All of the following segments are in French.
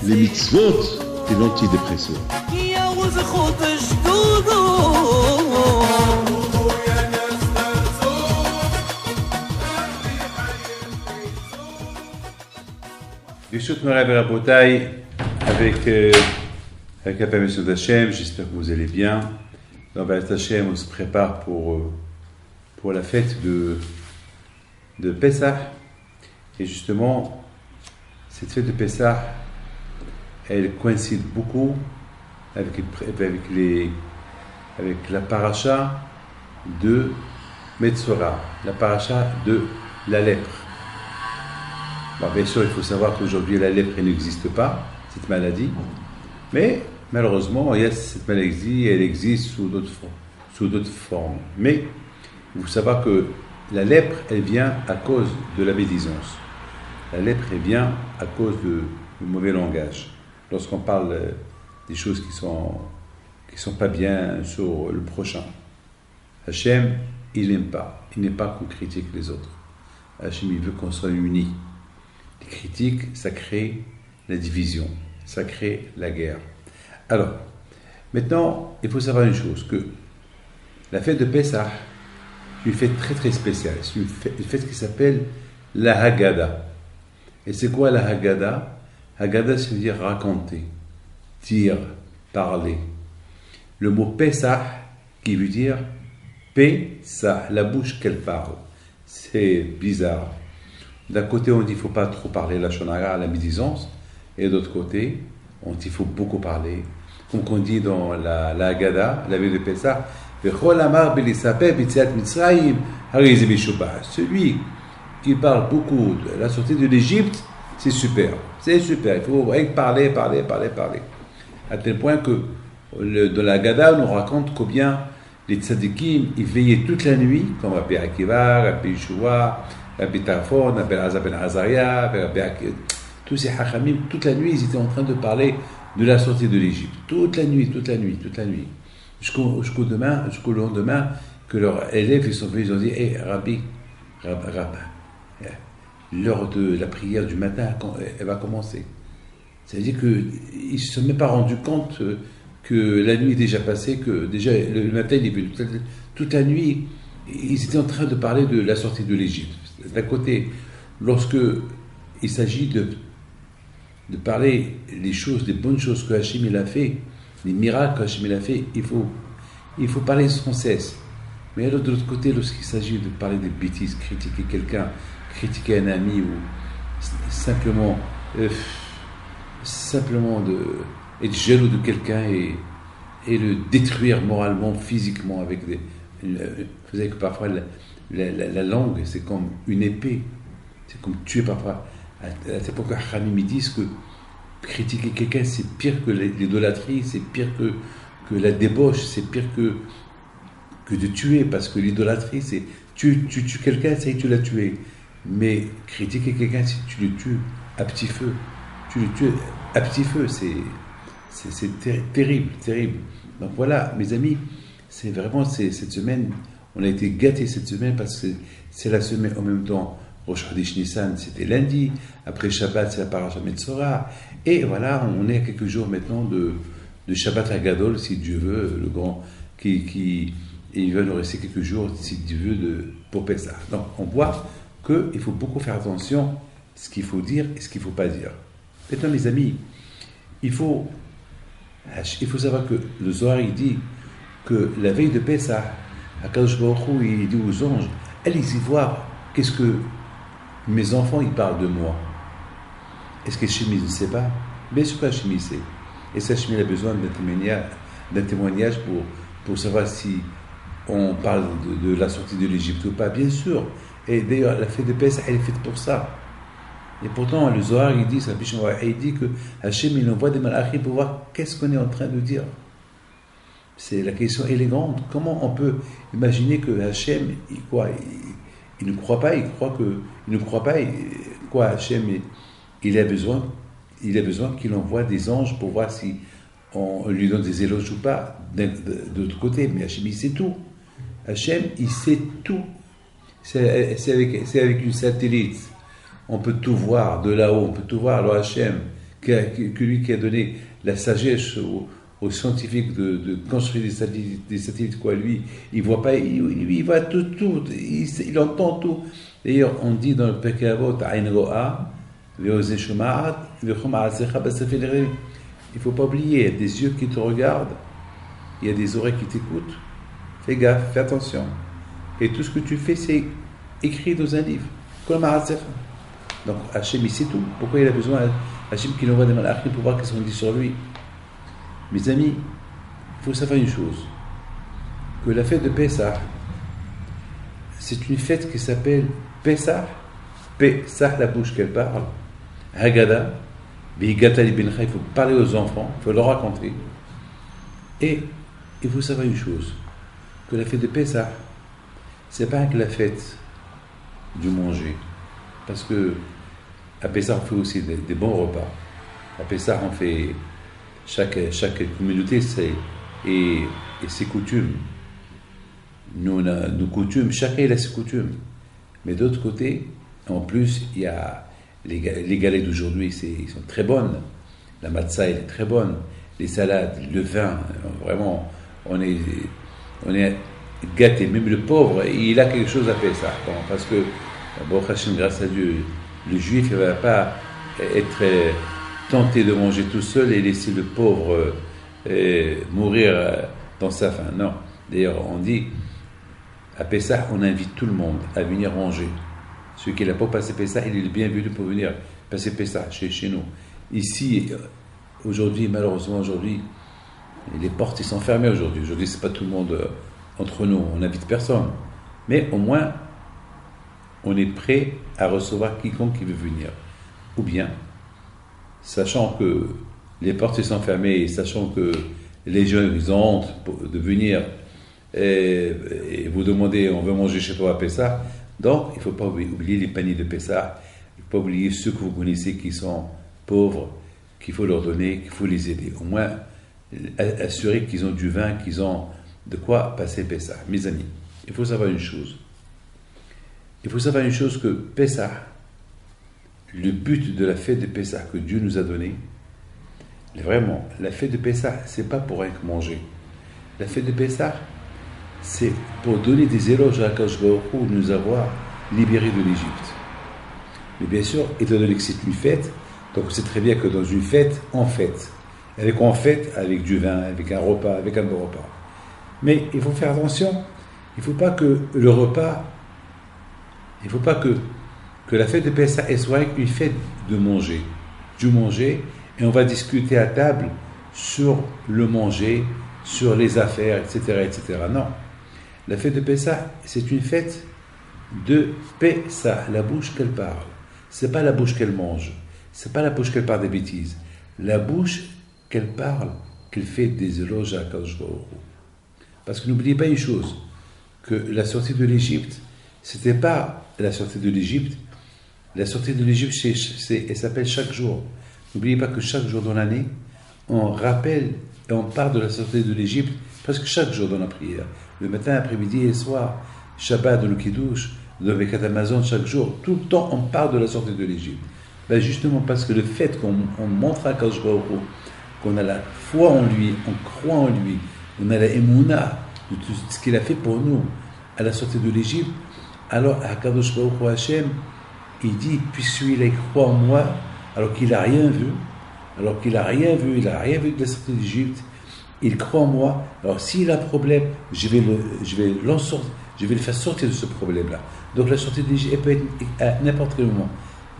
Les mitzvot et l'antidépresseur. Birshut Moray Rabotai, avec la permission d'Hachem, j'espère que vous allez bien. Dans B'ezrat Hashem, on se prépare pour la fête de Pessah. Et justement, cette fête de Pessah, elle coïncide beaucoup avec la paracha de Metzora, la paracha de la lèpre. Bon, bien sûr, il faut savoir qu'aujourd'hui, la lèpre n'existe pas, cette maladie, mais malheureusement, il y a cette maladie, elle existe sous d'autres formes. Mais il faut savoir que la lèpre, elle vient à cause de la médisance. La lèpre, elle vient à cause du mauvais langage. Lorsqu'on parle des choses qui sont pas bien sur le prochain. Hachem, il n'aime pas. Il n'aime pas qu'on critique les autres. Hachem, il veut qu'on soit unis. Les critiques, ça crée la division. Ça crée la guerre. Alors, maintenant, il faut savoir une chose, que la fête de Pessah, c'est une fête très très spéciale. C'est une fête qui s'appelle la Haggadah. Et c'est quoi la Haggadah? Haggadah, ça veut dire raconter, dire, parler. Le mot Pessah, qui veut dire Pessah, la bouche qu'elle parle. C'est bizarre. D'un côté, on dit qu'il ne faut pas trop parler la shonara, la médisance, et de l'autre côté, on dit qu'il faut beaucoup parler. Comme on dit dans la Haggadah, la veille de Pessah, celui qui parle beaucoup de la sortie de l'Égypte, c'est super. C'est super. Il faut parler. À tel point que dans la Haggadah, on nous raconte combien les tzadikim, ils veillaient toute la nuit, comme Rabbi Akiva, Rabbi Yeshua, Rabbi Tarfon, Rabbi Elazar ben Azaria, Rabbi Akiva, tous ces hachamim, toute la nuit, ils étaient en train de parler de la sortie de l'Égypte. Toute la nuit. Jusqu'au lendemain, que leurs élèves, ils sont venus, ils ont dit, hey, Rabbi, l'heure de la prière du matin, elle va commencer. C'est-à-dire qu'ils ne se sont même pas rendus compte que la nuit est déjà passée, que déjà le matin, il est venu. Toute la nuit, ils étaient en train de parler de la sortie de l'Égypte. D'un côté, lorsque il s'agit de parler les choses, des bonnes choses que Hachem il a fait, les miracles que Hachem il a fait, il faut parler sans cesse. Mais alors, de l'autre côté, lorsqu'il s'agit de parler des bêtises, critiquer quelqu'un, critiquer un ami, ou simplement être jaloux de quelqu'un et le détruire moralement, physiquement, avec vous savez que parfois la langue, c'est comme une épée, c'est comme tuer parfois. À cette époque, Hamim disent que critiquer quelqu'un, c'est pire que l'idolâtrie, c'est pire que la débauche, c'est pire que de tuer, parce que l'idolâtrie, c'est tu tues quelqu'un, c'est que tu l'as tué. Mais critiquer quelqu'un, si tu le tues à petit feu, c'est terrible. Donc voilà, mes amis, c'est vraiment cette semaine, on a été gâtés cette semaine parce que c'est la semaine en même temps. Rosh Chodesh Nissan, c'était lundi. Après Shabbat, c'est la paracha Metzora. Et voilà, on est à quelques jours maintenant de Shabbat Hagadol, si Dieu veut, le grand, et il va nous rester quelques jours, si Dieu veut, pour Pessah. Donc, on voit qu'il faut beaucoup faire attention à ce qu'il faut dire et ce qu'il ne faut pas dire. Maintenant, mes amis, il faut savoir que le Zohar, il dit que la veille de Pessah, Akadosh Baruch Hu, il dit aux anges, allez-y voir, qu'est-ce que mes enfants, ils parlent de moi. Est-ce que Hachem ne sait pas? Bien sûr qu'Hachem sait. Et ça, Hachem a besoin d'un témoignage pour savoir si on parle de la sortie de l'Égypte ou pas. Bien sûr. Et d'ailleurs, la fête de Pessah, elle est faite pour ça. Et pourtant, le Zohar, il dit que Hachem, il envoie des malachim pour voir qu'est-ce qu'on est en train de dire. C'est la question élégante. Comment on peut imaginer que Hachem, il ne croit pas, Hachem, il a besoin qu'il envoie des anges pour voir si on lui donne des éloges ou pas, de l'autre côté. Mais Hachem, il sait tout. Hachem, il sait tout. C'est avec une satellite. On peut tout voir de là-haut, on peut tout voir. Alors Hachem, que lui qui a donné la sagesse aux scientifiques de construire des satellites, quoi, lui, il voit pas, il voit tout, il entend tout. D'ailleurs, on dit dans le Pirkei Avot, Ain Ro'a, Ve'ozen Shoma'at, Ve'chom Ha'asecha B'Sefer Re'im. Il faut pas oublier, il y a des yeux qui te regardent, il y a des oreilles qui t'écoutent. Fais gaffe, fais attention. Et tout ce que tu fais, c'est écrit dans un livre. Kol Ma'asecha. Donc Hachem, il sait tout. Pourquoi il a besoin Hachem qu'il envoie des malachim pour voir qu'est-ce qu'on dit sur lui? Mes amis, il faut savoir une chose, que la fête de Pessah, c'est une fête qui s'appelle Pessah, Pessah, la bouche qu'elle parle, Haggadah, Vihigata li bencha, il faut parler aux enfants, il faut leur raconter. Et il faut savoir une chose, que la fête de Pessah, c'est pas que la fête du manger, parce que à Pessah on fait aussi des bons repas. À Pessah on fait chaque communauté et ses coutumes. Nous, on a nos coutumes, chacun il a ses coutumes. Mais d'autre côté, en plus, il y a les galettes d'aujourd'hui, ils sont très bonnes. La matzah, elle est très bonne. Les salades, le vin, vraiment, on est gâtés. Même le pauvre, il a quelque chose à faire ça. Parce que, bon, grâce à Dieu, le juif il ne va pas être tenté de manger tout seul et laisser le pauvre mourir dans sa faim. Non. D'ailleurs, on dit, à Pessah, on invite tout le monde à venir manger. Celui qui n'a pas passé Pessah, il est le bienvenu pour venir passer Pessah chez nous. Ici, aujourd'hui, malheureusement, les portes ils sont fermées aujourd'hui. Aujourd'hui, ce n'est pas tout le monde entre nous, on n'invite personne. Mais au moins, on est prêt à recevoir quiconque qui veut venir. Ou bien, sachant que les portes sont fermées et sachant que les gens ils ont honte de venir et vous demander on veut manger chez toi à Pessah, donc il ne faut pas oublier les paniers de Pessah, il ne faut pas oublier ceux que vous connaissez qui sont pauvres, qu'il faut leur donner, qu'il faut les aider. Au moins, assurer qu'ils ont du vin, qu'ils ont de quoi passer Pessah. Mes amis, il faut savoir une chose. Il faut savoir une chose que Pessah, le but de la fête de Pessah que Dieu nous a donné, vraiment, la fête de Pessah, c'est pas pour rien que manger. La fête de Pessah, c'est pour donner des éloges à Akadosh Baruch Hu de nous avoir libérés de l'Égypte. Mais bien sûr, étant donné que c'est une fête, donc c'est très bien que dans une fête, on fête. On fête avec du vin, avec un repas, avec un bon repas. Mais il faut faire attention, il ne faut pas que le repas, il ne faut pas que la fête de Pessah soit une fête de manger, du manger, et on va discuter à table sur le manger, sur les affaires, etc., etc. Non. La fête de Pessah, c'est une fête de Pessah, la bouche qu'elle parle. C'est pas la bouche qu'elle mange. C'est pas la bouche qu'elle parle des bêtises. La bouche qu'elle parle, qu'elle fait des éloges à Akadosh Baruch Hu. Parce que n'oubliez pas une chose, que la sortie de l'Égypte, c'était pas la sortie de l'Égypte. La sortie de l'Égypte, elle s'appelle chaque jour. N'oubliez pas que chaque jour dans l'année, on rappelle et on parle de la sortie de l'Égypte presque chaque jour dans la prière. Le matin, après-midi et le soir, Shabbat, dans le Kiddush, dans le Birkat Hamazon, chaque jour, tout le temps, on parle de la sortie de l'Égypte. Ben justement parce que le fait qu'on montre à Akadosh Baruch Hu, qu'on a la foi en lui, on croit en lui, on a la émouna de tout ce qu'il a fait pour nous à la sortie de l'Égypte, alors Akadosh Baruch Hu Hashem, il dit, puisque lui il croit en moi, alors qu'il n'a rien vu, il n'a rien vu de la sortie d'Égypte, il croit en moi, alors s'il a un problème, je vais le faire sortir de ce problème-là. Donc la sortie d'Égypte, elle peut être à n'importe quel moment.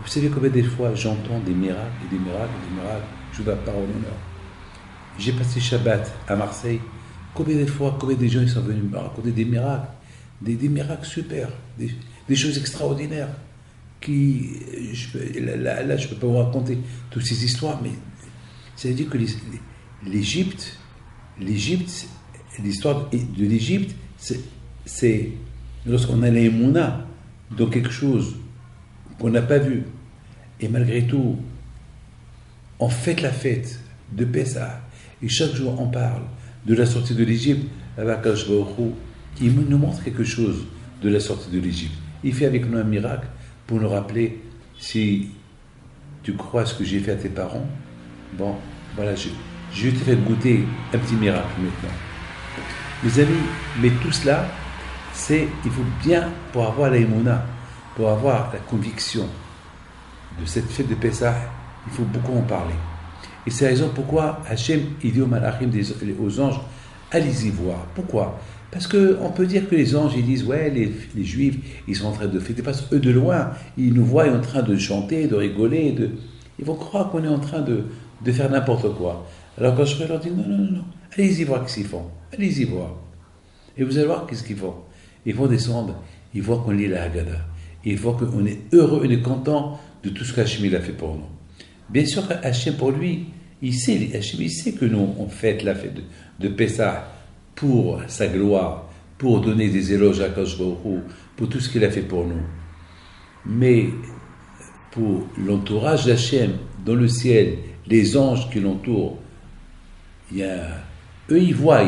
Vous savez combien de fois j'entends des miracles, et des miracles, et des miracles, je dois pas en honneur. J'ai passé Shabbat à Marseille, combien de fois, combien de gens ils sont venus me raconter des miracles, des miracles super, des choses extraordinaires, qui, là je ne peux pas vous raconter toutes ces histoires, mais ça veut dire que l'Égypte, l'histoire de l'Égypte, c'est lorsqu'on a l'émouna dans quelque chose qu'on n'a pas vu, et malgré tout, on fête la fête de Pessah, et chaque jour on parle de la sortie de l'Égypte, avec Akadosh Baruch Hu, il nous montre quelque chose de la sortie de l'Égypte. il fait avec nous un miracle pour nous rappeler, si tu crois ce que j'ai fait à tes parents, bon, voilà, je t'ai fait goûter un petit miracle maintenant. Mes amis, mais tout cela, il faut bien, pour avoir la émouna, pour avoir la conviction de cette fête de Pessah, il faut beaucoup en parler. Et c'est la raison pourquoi Hachem, il dit aux malachim, aux anges, allez-y voir. Pourquoi? Parce qu'on peut dire que les anges, ils disent, ouais, les juifs, ils sont en train de fêter, parce qu'eux de loin, ils nous voient en train de chanter, de rigoler, ils vont croire qu'on est en train de faire n'importe quoi. Alors quand je leur dis, non, allez-y voir ce qu'ils font, allez-y voir. Et vous allez voir qu'est-ce qu'ils font. Ils vont descendre, ils voient qu'on lit la Haggadah, ils voient qu'on est heureux, on est content de tout ce qu'Hachem a fait pour nous. Bien sûr qu'Hachem, pour lui, Hachem, il sait que nous, on fête la fête de Pessah pour sa gloire, pour donner des éloges à Akadosh Baruch Hu, pour tout ce qu'il a fait pour nous. Mais pour l'entourage d'Hachem, dans le ciel, les anges qui l'entourent, eux, ils voient.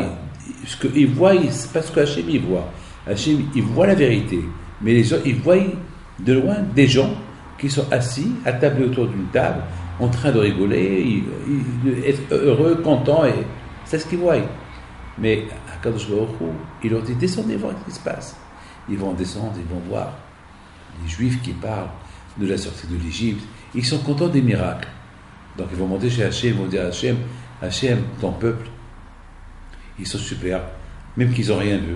Ce qu'ils voient, c'est pas ce qu'Hachem il voit. Hachem, il voit la vérité. Mais les gens, ils voient de loin des gens qui sont assis, attablés autour d'une table, en train de rigoler, être heureux, contents, et c'est ce qu'ils voient. Mais à Kadosh Baruch Hu, il leur dit, descendez voir ce qui se passe. Ils vont descendre, ils vont voir les Juifs qui parlent de la sortie de l'Égypte. Ils sont contents des miracles. Donc ils vont monter chez Hachem, ils vont dire à Hachem, ton peuple, ils sont super, même qu'ils n'ont rien vu.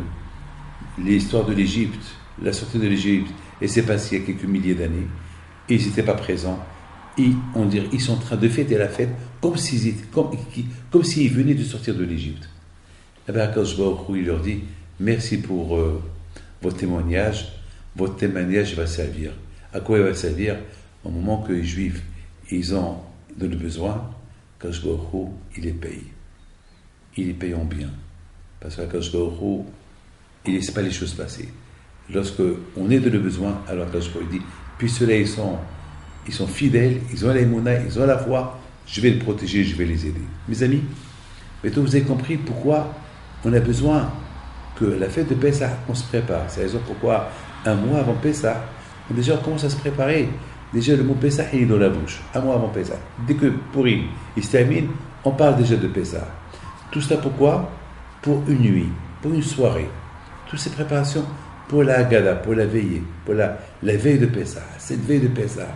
L'histoire de l'Égypte, la sortie de l'Égypte, et c'est passé il y a quelques milliers d'années, et ils n'étaient pas présents. Et on dirait, ils sont en train de fêter la fête comme s'ils venaient de sortir de l'Égypte. Et bien, Akadosh Baruch Hu, il leur dit, merci pour votre témoignage. Votre témoignage va servir. À quoi il va servir? Au moment que les Juifs, ils ont de le besoin, Akadosh Baruch Hu, il les paye. Il les paye en bien. Parce qu'Akadosh Baruch Hu, il ne laisse pas les choses passer. Lorsque on est de le besoin, alors Akadosh Baruch Hu dit, puis ceux-là, ils sont fidèles, ils ont la émouna, ils ont la foi, je vais les protéger, je vais les aider. Mes amis, maintenant vous avez compris pourquoi on a besoin que la fête de Pessah, on se prépare. C'est la raison pourquoi un mois avant Pessah, déjà on commence à se préparer. Déjà le mot Pessah il est dans la bouche, un mois avant Pessah. Dès que Purim il se termine, on parle déjà de Pessah. Tout cela pourquoi? Pour une nuit, pour une soirée. Toutes ces préparations pour la Haggadah, pour la veillée, pour la veille de Pessah. Cette veille de Pessah,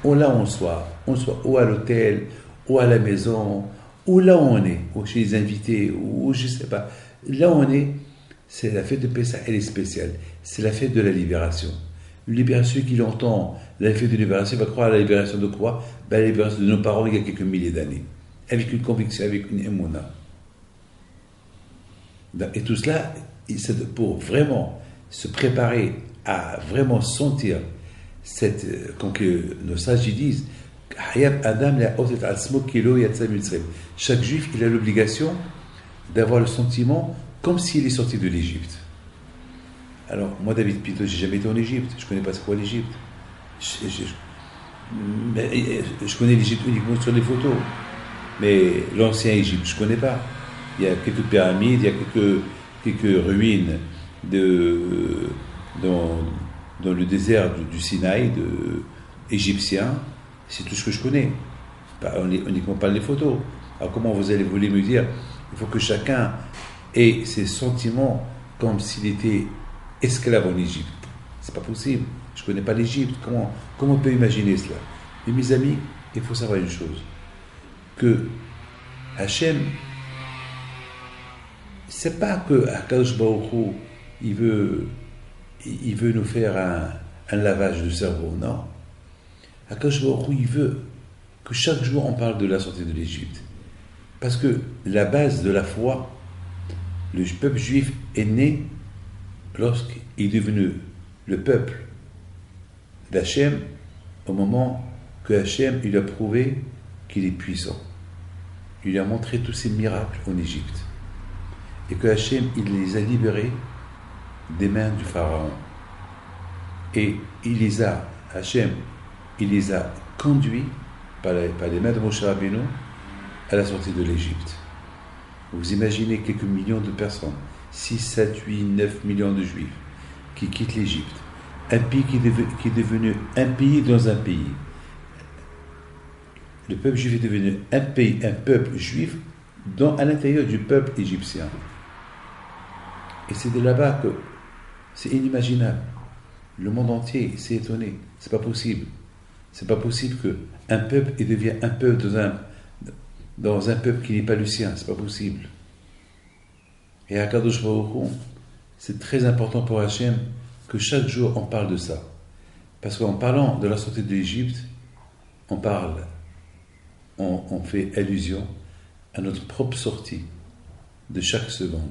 là où on soit ou à l'hôtel, ou à la maison, ou là où on est, ou chez les invités, ou je ne sais pas. Là où on est, c'est la fête de Pessah, elle est spéciale. C'est la fête de la libération. Une libération qui l'entend, la fête de libération, il va croire à la libération de quoi? La libération de nos parents il y a quelques milliers d'années. Avec une conviction, avec une émouna. Et tout cela, c'est pour vraiment se préparer à vraiment sentir comme que nos sages disent, chaque juif, il a l'obligation d'avoir le sentiment comme s'il est sorti de l'Égypte. Alors, moi, David Pito, j'ai jamais été en Égypte, je ne connais pas c'est quoi l'Égypte. Je connais l'Égypte uniquement sur les photos, mais l'ancien Égypte, je ne connais pas. Il y a quelques pyramides, il y a quelques ruines dans le désert du Sinaï égyptien. C'est tout ce que je connais. Uniquement pas les photos. Alors comment vous allez voler me dire? Il faut que chacun ait ses sentiments comme s'il était esclave en Égypte. C'est pas possible. Je connais pas l'Égypte. Comment on peut imaginer cela? Mais mes amis, il faut savoir une chose. Que Hachem, c'est pas que Akadosh Baruch Hu, il veut nous faire un lavage de cerveau, non. Akadosh Baruch Hu, il veut que chaque jour on parle de la sortie de l'Égypte. Parce que la base de la foi, le peuple juif est né lorsqu'il est devenu le peuple d'Hachem au moment que Hachem il a prouvé qu'il est puissant. Il lui a montré tous ses miracles en Égypte. Et que Hachem, il les a libérés des mains du Pharaon. Et Hachem, il les a conduits par les mains de Moshe Rabbeinu à la sortie de l'Égypte. Vous imaginez quelques millions de personnes, 6, 7, 8, 9 millions de Juifs, qui quitte l'Égypte. Un pays qui est devenu un pays dans un pays. Le peuple juif est devenu un peuple juif à l'intérieur du peuple égyptien. Et c'est de là-bas que c'est inimaginable. Le monde entier s'est étonné. C'est pas possible. C'est pas possible qu'un peuple devienne un peuple dans un peuple qui n'est pas le sien. C'est pas possible. Et à Kadosh Baruch Hu, c'est très important pour Hachem que chaque jour on parle de ça. Parce qu'en parlant de la sortie de l'Égypte, on fait allusion à notre propre sortie de chaque seconde.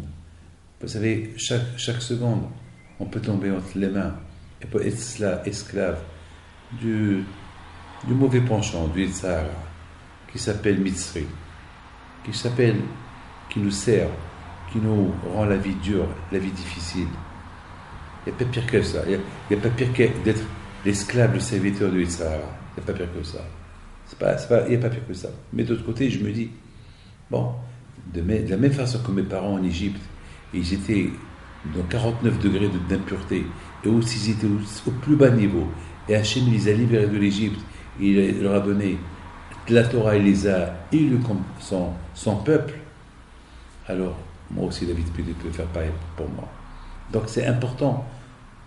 Vous savez, chaque seconde, on peut tomber entre les mains et peut être esclave du mauvais penchant, du Yitzhara, qui s'appelle Mitzri, qui nous sert, qui nous rend la vie dure, la vie difficile. Il n'y a pas pire que ça. Il n'y a pas pire que d'être l'esclave, le serviteur du Yitzhara. Il n'y a pas pire que ça. Il n'y a pas pire que ça. Mais d'autre côté, je me dis, bon, de la même façon que mes parents en Égypte, ils étaient dans 49 degrés d'impureté, et aussi ils étaient au plus bas niveau, et Hachem les a libérés de l'Égypte, il leur a donné la Torah, il les a élus comme son peuple, alors moi aussi David peut faire pareil pour moi. Donc c'est important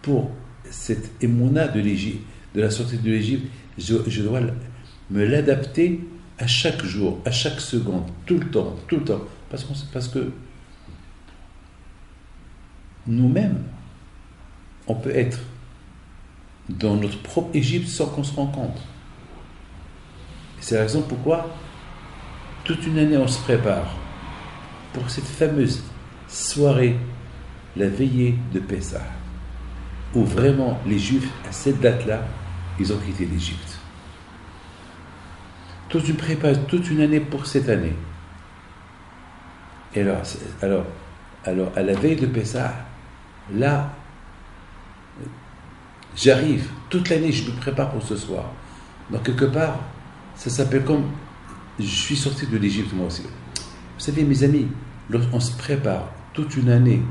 pour cette émouna de l'Égypte, de la sortie de l'Égypte, je dois me l'adapter à chaque jour, à chaque seconde, tout le temps, parce que nous-mêmes, on peut être dans notre propre Égypte sans qu'on se rende compte. Et c'est la raison pourquoi toute une année on se prépare pour cette fameuse soirée, la veillée de Pessah, où vraiment les Juifs, à cette date-là, ils ont quitté l'Égypte. Toute une année pour cette année. Et alors, à la veille de Pessah, là, j'arrive, toute l'année, je me prépare pour ce soir. Donc, quelque part, ça s'appelle comme, je suis sorti de l'Égypte, moi aussi. Vous savez, mes amis, lorsqu'on se prépare toute une année,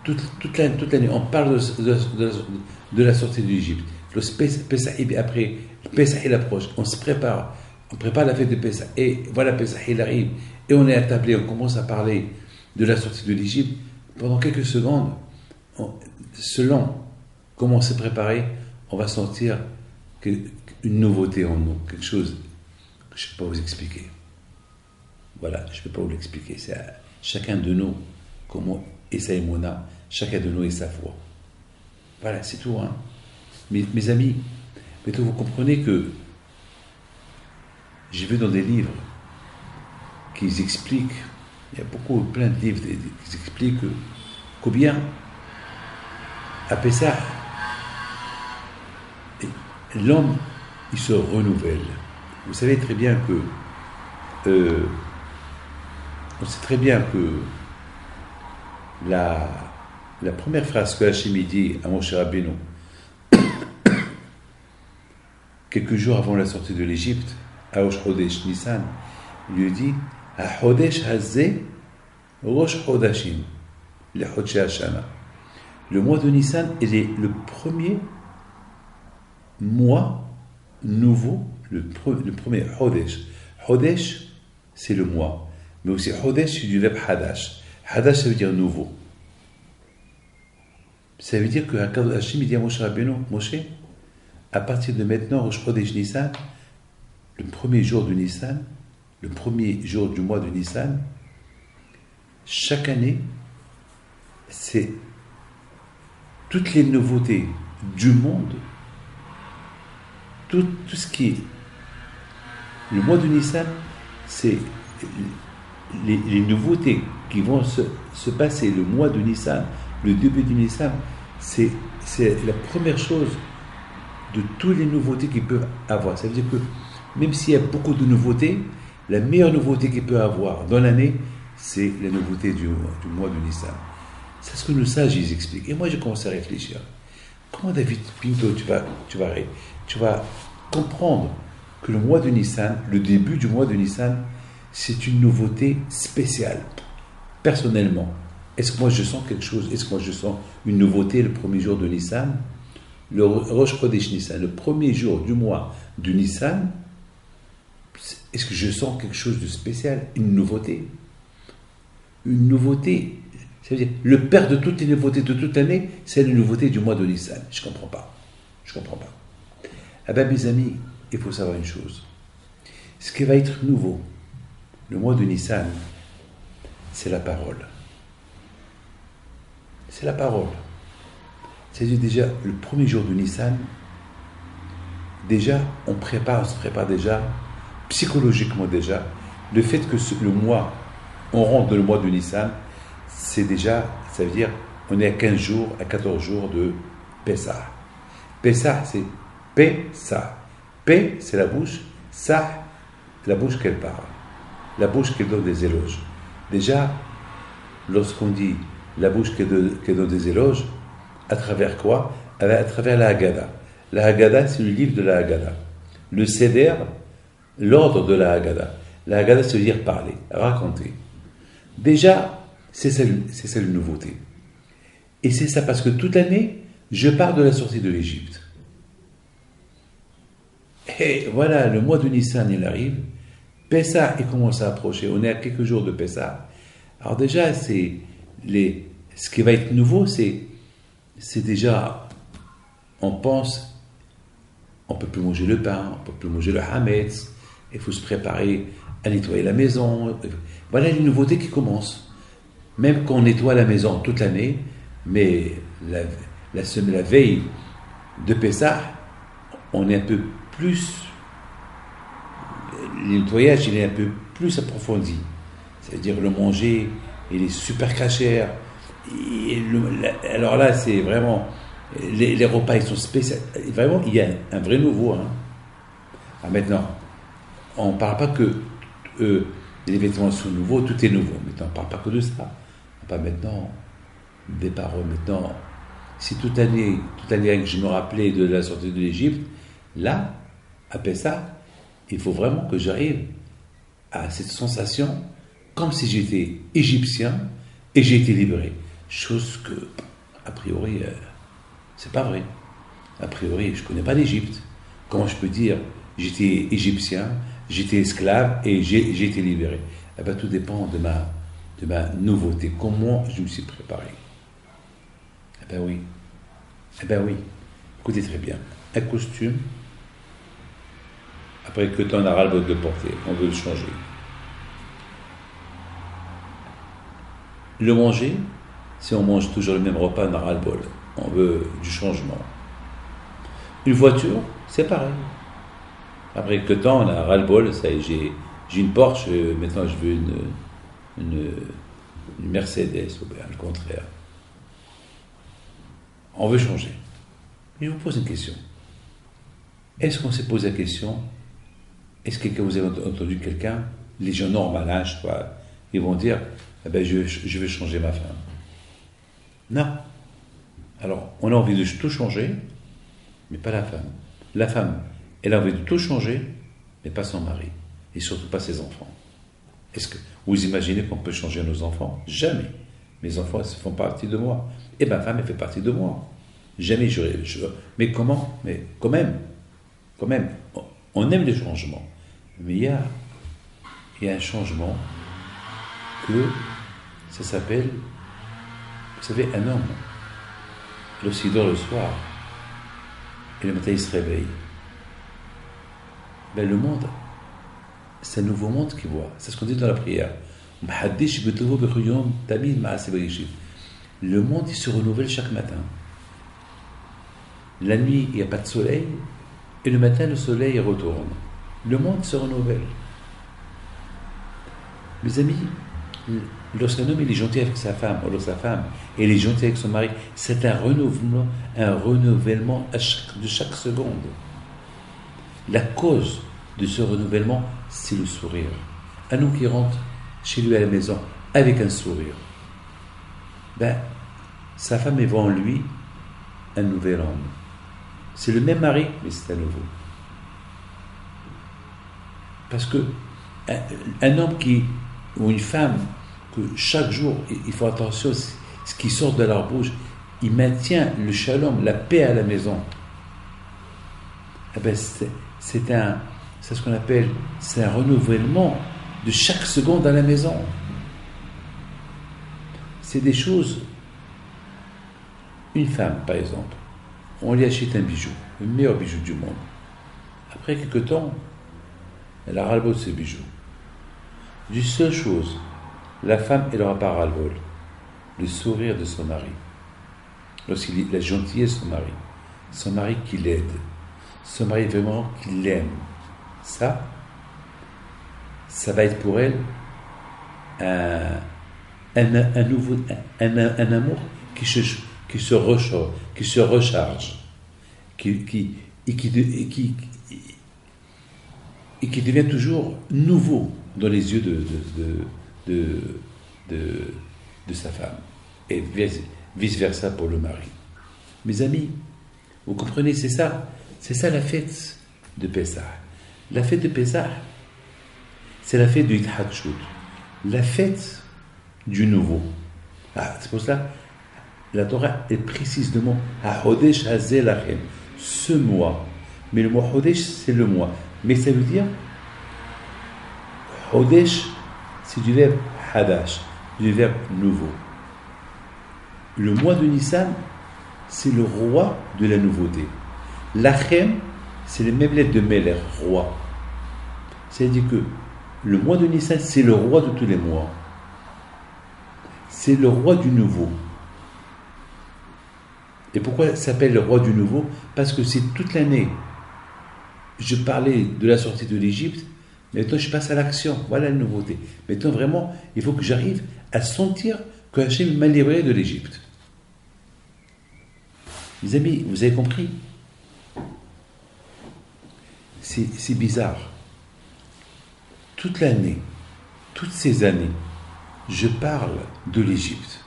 toute l'année, on parle de la sortie de l'Égypte. Le Pessah, après, le Pessah, il approche, on se prépare, on prépare la fête de Pessah, et voilà, Pessah, il arrive, et on est attablé, on commence à parler de la sortie de l'Égypte. Pendant quelques secondes, selon comment on s'est préparé, on va sentir une nouveauté en nous, quelque chose que je ne peux pas vous expliquer. Voilà, je ne peux pas vous l'expliquer. C'est à chacun de nous, comment est sa émouna, chacun de nous est sa foi. Voilà, c'est tout. Hein. Mes amis, mais vous comprenez que j'ai vu dans des livres qui expliquent, il y a plein de livres qui expliquent combien à Pessah, l'homme, il se renouvelle. Vous savez très bien que on sait très bien que la première phrase que Hachem dit à Moshe Rabbeinu quelques jours avant la sortie de l'Égypte, à Rosh Chodesh Nissan, il lui dit « Chodesh hazeh Rosh Chodashim » le Chodshei Hashana. Le mois de Nissan est le premier mois nouveau, le premier Chodesh. Chodesh, c'est le mois. Mais aussi Chodesh, c'est du verbe Hadash. Hadash, ça veut dire nouveau. Ça veut dire que Hachem dit à Moshe Rabbeinu, Moshe, à partir de maintenant, Rosh Chodesh Nissan, le premier jour de Nissan, le premier jour du mois de Nissan, chaque année, c'est toutes les nouveautés du monde, tout ce qui est. Le mois de Nissan, c'est les nouveautés qui vont se passer le mois de Nissan, le début du Nissan, c'est la première chose de toutes les nouveautés qu'ils peuvent avoir. Ça veut dire que même s'il y a beaucoup de nouveautés, la meilleure nouveauté qu'il peut avoir dans l'année, c'est la nouveauté du mois de Nissan. C'est ce que nos sages ils expliquent. Et moi, je commence à réfléchir. Comment David Pinto, tu vas comprendre que le mois de Nissan, le début du mois de Nissan, c'est une nouveauté spéciale, personnellement. Est-ce que moi je sens quelque chose? Est-ce que moi je sens une nouveauté le premier jour de Nissan? Le Rosh Chodesh Nissan, le premier jour du mois de Nissan, est-ce que je sens quelque chose de spécial? Une nouveauté? Une nouveauté, ça veut dire le père de toutes les nouveautés de toute l'année, c'est la nouveauté du mois de Nissan. Je ne comprends pas. Je ne comprends pas. Ah ben mes amis, il faut savoir une chose. Ce qui va être nouveau, le mois de Nissan, c'est la parole. C'est la parole. C'est-à-dire déjà, le premier jour de Nissan, déjà, on se prépare déjà, psychologiquement déjà, le fait que le mois, on rentre dans le mois de Nissan, c'est déjà, ça veut dire, on est à 15 jours, à 14 jours de Pessah. Pessah, c'est Pessah. P, c'est la bouche, Sah, la bouche qu'elle parle, la bouche qui donne des éloges. Déjà, lorsqu'on dit la bouche qui donne des éloges, à travers quoi? À travers la Haggadah. La Haggadah, c'est le livre de la Haggadah. Le Seder, l'ordre de la Haggadah. La Haggadah, ça veut dire parler, raconter. Déjà, c'est ça une nouveauté. Et c'est ça parce que toute l'année, je parle de la sortie de l'Égypte. Et voilà, le mois de Nissan, il arrive. Pessah, il commence à approcher. On est à quelques jours de Pessah. Alors déjà, ce qui va être nouveau, c'est déjà, on pense, on ne peut plus manger le pain, on ne peut plus manger le hametz, il faut se préparer à nettoyer la maison. Voilà les nouveautés qui commencent. Même quand on nettoie la maison toute l'année, mais la veille de Pessah, on est un peu plus, le nettoyage il est un peu plus approfondi. C'est-à-dire le manger, il est super cachère. Alors là, c'est vraiment, les repas ils sont spéciaux. Vraiment, il y a un vrai nouveau. Hein. Ah, maintenant, on ne parle pas que les vêtements sont nouveaux, tout est nouveau. Maintenant, on ne parle pas que de ça. Pas maintenant des paroles. Maintenant, si toute année que je me rappelais de la sortie de l'Égypte, là, après ça, il faut vraiment que j'arrive à cette sensation comme si j'étais égyptien et j'ai été libéré. Chose que, a priori, c'est pas vrai. A priori, je connais pas l'Égypte. Comment je peux dire j'étais égyptien, j'étais esclave et j'ai été libéré? Eh bien, tout dépend de ma nouveauté. Comment je me suis préparé? Eh bien oui. Eh bien oui. Écoutez très bien. Un costume, après que tu en as ras-le-bol de porter, on veut le changer. Le manger, si on mange toujours le même repas, on a ras-le-bol. On veut du changement. Une voiture, c'est pareil. Après que temps, on a ras-le-bol, ça y est, j'ai une Porsche, maintenant je veux une Mercedes, ou bien le contraire. On veut changer. Mais je vous pose une question. Est-ce qu'on s'est posé la question, est-ce que vous avez entendu quelqu'un, les gens normaux, ils vont dire, eh ben, je vais changer ma femme. Non. Alors, on a envie de tout changer, mais pas la femme. La femme, elle a envie de tout changer, mais pas son mari. Et surtout pas ses enfants. Est-ce que vous imaginez qu'on peut changer nos enfants? Jamais. Mes enfants, ils font partie de moi. Et ma femme, elle fait partie de moi. Jamais mais comment? Mais quand même, on aime les changements. Mais il y a un changement que ça s'appelle, vous savez, un homme, lorsqu'il dort le soir, et le matin il se réveille, ben le monde, c'est un nouveau monde qu'il voit. C'est ce qu'on dit dans la prière. Le monde, il se renouvelle chaque matin. La nuit, il n'y a pas de soleil, et le matin, le soleil retourne. Le monde se renouvelle. Mes amis, lorsqu'un homme il est gentil avec sa femme, ou sa femme, et il est gentil avec son mari, c'est un renouvellement de chaque seconde. La cause de ce renouvellement, c'est le sourire. Un homme qui rentre chez lui à la maison avec un sourire, ben, sa femme est en lui un nouvel homme. C'est le même mari, mais c'est un nouveau. Parce que un homme ou une femme, que chaque jour, il faut attention, ce qui sort de leur bouche, il maintient le shalom, la paix à la maison. Eh ben, c'est ce qu'on appelle, c'est un renouvellement de chaque seconde à la maison. C'est des choses. Une femme, par exemple, on lui achète un bijou, le meilleur bijou du monde. Après quelque temps, elle a ras-le-bol de ce bijou. D'une seule chose, la femme, elle n'aura pas ras-le-bol, le sourire de son mari. Lorsqu'il la gentillesse de son mari qui l'aide, son mari vraiment qui l'aime. Ça va être pour elle un amour qui se recharge, qui devient toujours nouveau dans les yeux de sa femme, et vice-versa pour le mari. Mes amis, vous comprenez, c'est ça la fête de Pessah. La fête de Pessah, c'est la fête du Hithatchut, la fête du nouveau. C'est pour cela la Torah est précise le mot HaHodesh Hazeh Lachem, ce mois. Mais le mot Hodesh, c'est le mois. Mais ça veut dire Hodesh, c'est du verbe Hadash, du verbe nouveau. Le mois de Nissan, c'est le roi de la nouveauté. Lachem, c'est les mêmes lettres de Meler, roi. C'est-à-dire que le mois de Nissan, c'est le roi de tous les mois. C'est le roi du nouveau. Et pourquoi il s'appelle le roi du nouveau? Parce que c'est toute l'année. Je parlais de la sortie de l'Égypte, mais maintenant je passe à l'action. Voilà la nouveauté. Maintenant vraiment, il faut que j'arrive à sentir que Hachem m'a libéré de l'Égypte. Mes amis, vous avez compris? C'est bizarre. Toute l'année, toutes ces années, je parle de l'Égypte.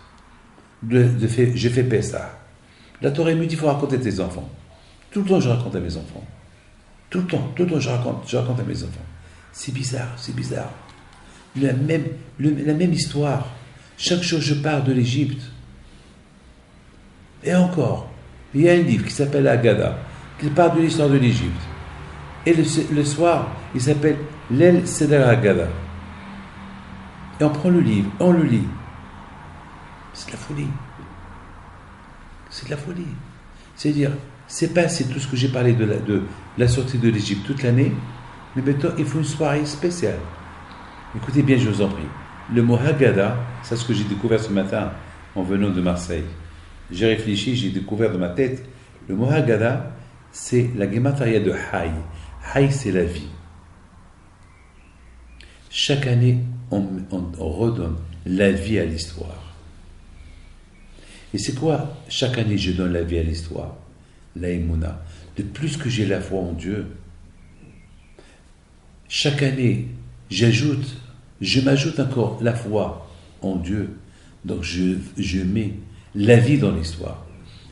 Je fais Pessah. La Torah me dit qu'il faut raconter à tes enfants. Tout le temps, je raconte à mes enfants. Tout le temps, je raconte à mes enfants. C'est bizarre. La même histoire. Chaque jour, je parle de l'Égypte. Et encore, il y a un livre qui s'appelle Agada, qui parle de l'histoire de l'Égypte. Et le soir, il s'appelle L'El Seder Agada. Et on prend le livre, on le lit. C'est de la folie. C'est-à-dire, c'est tout ce que j'ai parlé de la sortie de l'Égypte toute l'année, mais maintenant, il faut une soirée spéciale. Écoutez bien, je vous en prie. Le mot Haggadah, c'est ce que j'ai découvert ce matin en venant de Marseille. J'ai réfléchi, j'ai découvert dans ma tête, le mot Haggadah, c'est la gematria de Hay. Hay, c'est la vie. Chaque année, on redonne la vie à l'histoire. Et c'est quoi? Chaque année, je donne la vie à l'histoire. La Emouna. De plus que j'ai la foi en Dieu, chaque année, je m'ajoute encore la foi en Dieu. Donc, je mets la vie dans l'histoire.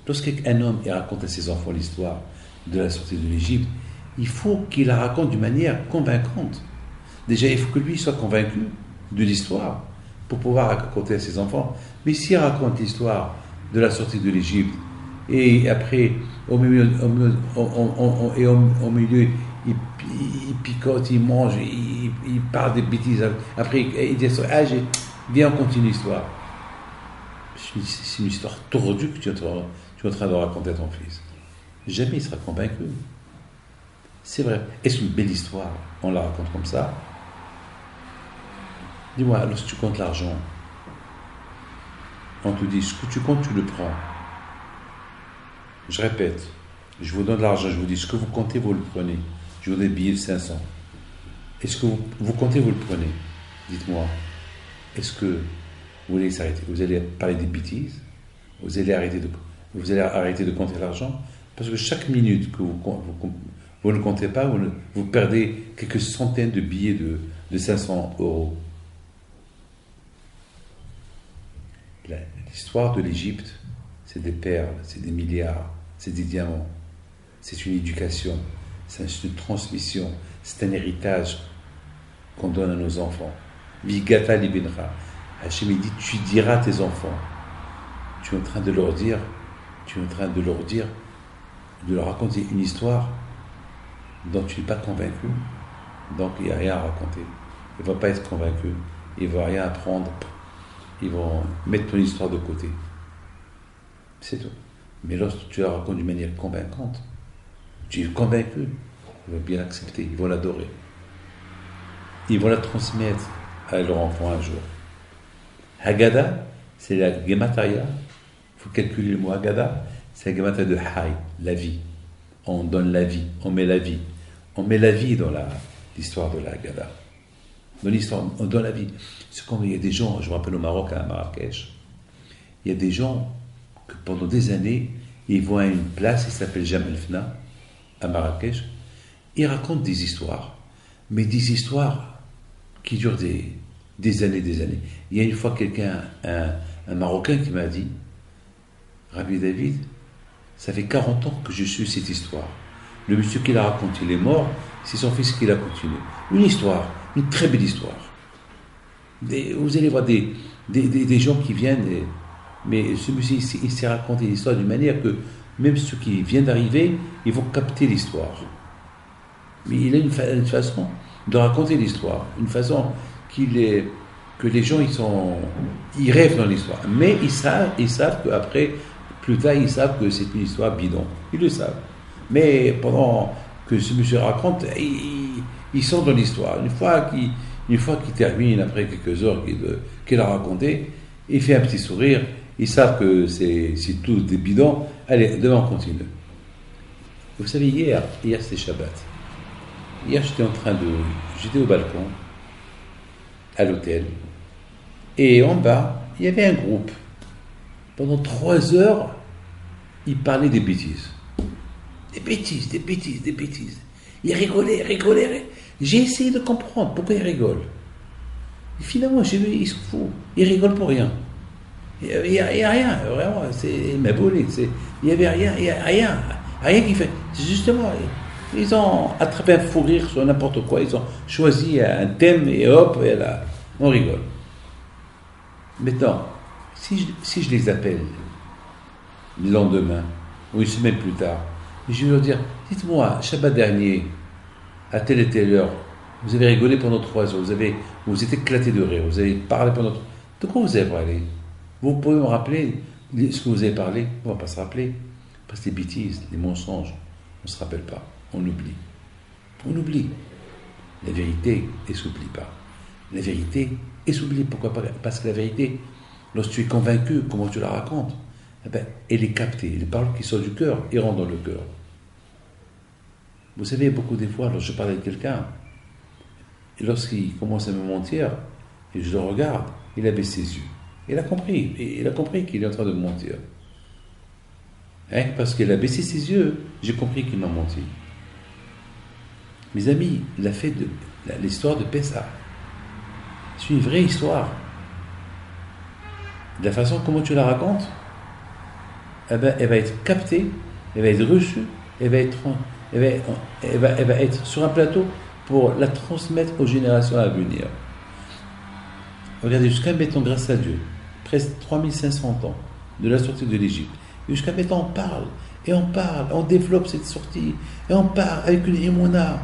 Lorsqu'un homme raconte à ses enfants l'histoire de la sortie de l'Égypte, il faut qu'il la raconte d'une manière convaincante. Déjà, il faut que lui soit convaincu de l'histoire pour pouvoir raconter à ses enfants. Mais s'il raconte l'histoire de la sortie de l'Égypte, et après, au milieu, il picote, il mange, il parle des bêtises. Après, il dit viens, on continue l'histoire. C'est une histoire tordue que tu es en train de raconter à ton fils. Jamais il sera convaincu. C'est vrai. Est-ce une belle histoire? On la raconte comme ça. Dis-moi, lorsque tu comptes l'argent, on te dit, ce que tu comptes, tu le prends. Je répète, je vous donne de l'argent, je vous dis, ce que vous comptez, vous le prenez. Je vous donne des billets de 500. Est-ce que vous comptez, vous le prenez? Dites-moi, est-ce que vous voulez s'arrêter? Vous allez parler des bêtises? Vous allez arrêter de compter l'argent? Parce que chaque minute que vous ne comptez pas, vous perdez quelques centaines de billets de 500 euros. L'histoire de l'Égypte, c'est des perles, c'est des milliards, c'est des diamants, c'est une éducation, c'est une transmission, c'est un héritage qu'on donne à nos enfants. Vigata libinra. Hachem il dit, tu diras à tes enfants, tu es en train de leur dire, de leur raconter une histoire dont tu n'es pas convaincu, donc il n'y a rien à raconter. Ils ne vont pas être convaincus, ils ne vont rien apprendre, ils vont mettre ton histoire de côté. C'est tout. Mais lorsque tu la racontes d'une manière convaincante, tu es convaincu, ils vont bien l'accepter, ils vont l'adorer. Ils vont la transmettre à leur enfant un jour. Haggadah, c'est la Gematria. Il faut calculer le mot Haggadah. C'est la Gematria de Hay, la vie. On donne la vie, on met la vie. On met la vie dans l'histoire de la Haggadah. Dans l'histoire, on donne la vie. C'est comme il y a des gens, je me rappelle au Maroc, à Marrakech, il y a des gens que pendant des années, ils vont à une place qui s'appelle Jam El Fna, à Marrakech. Ils racontent des histoires, mais des histoires qui durent des années, des années. Il y a une fois un Marocain qui m'a dit, Rabbi David, ça fait 40 ans que je suis cette histoire. Le monsieur qui la raconte, il est mort, c'est son fils qui l'a continué. Une histoire, une très belle histoire. Vous allez voir des gens qui viennent, mais ce monsieur, il s'est raconté l'histoire d'une manière que même ceux qui viennent d'arriver, ils vont capter l'histoire. Mais il a une façon de raconter l'histoire, une façon que les gens ils rêvent dans l'histoire. Mais ils savent qu'après, plus tard, ils savent que c'est une histoire bidon. Ils le savent. Mais pendant que ce monsieur raconte, ils sont dans l'histoire. Une fois qu'il termine, après quelques heures qu'il a raconté, il fait un petit sourire. Ils savent que c'est tout des bidons. Allez, demain on continue. Vous savez, hier c'était Shabbat. Hier, j'étais au balcon, à l'hôtel, et en bas, il y avait un groupe. Pendant 3 heures, ils parlaient des bêtises. Des bêtises. Ils rigolaient. J'ai essayé de comprendre pourquoi ils rigolent. Et finalement, j'ai vu, ils s'en foutent. Ils rigolent pour rien. Il n'y a rien, vraiment, c'est ma boulette. Il n'y avait rien qui fait. C'est justement, ils ont attrapé un fou rire sur n'importe quoi, ils ont choisi un thème et hop, et là, on rigole. Maintenant, si je les appelle le lendemain, ou une semaine plus tard, je vais leur dire, dites-moi, Shabbat dernier, à telle et telle heure, vous avez rigolé pendant 3 heures, vous êtes éclaté de rire, vous avez parlé pendant... De quoi vous avez parlé? Vous pouvez me rappeler ce que vous avez parlé? On ne va pas se rappeler. Parce que les bêtises, les mensonges, on ne se rappelle pas. On oublie. La vérité, elle ne s'oublie pas. La vérité, elle s'oublie. Pourquoi pas? Parce que la vérité, lorsque tu es convaincu, comment tu la racontes, elle est captée. Les paroles qui sortent du cœur, elles rentrent dans le cœur. Vous savez, beaucoup des fois, lorsque je parle avec quelqu'un, et lorsqu'il commence à me mentir, et je le regarde, il a baissé ses yeux. Il a compris qu'il est en train de me mentir. Parce qu'il a baissé ses yeux, j'ai compris qu'il m'a menti. Mes amis, l'histoire de Pessah, c'est une vraie histoire. De la façon comment tu la racontes, elle va être captée, elle va être reçue, elle va être sur un plateau pour la transmettre aux générations à venir. Regardez, jusqu'à maintenant, grâce à Dieu, presque 3500 ans de la sortie de l'Égypte, jusqu'à maintenant on parle, on développe cette sortie, et on parle avec une émouna.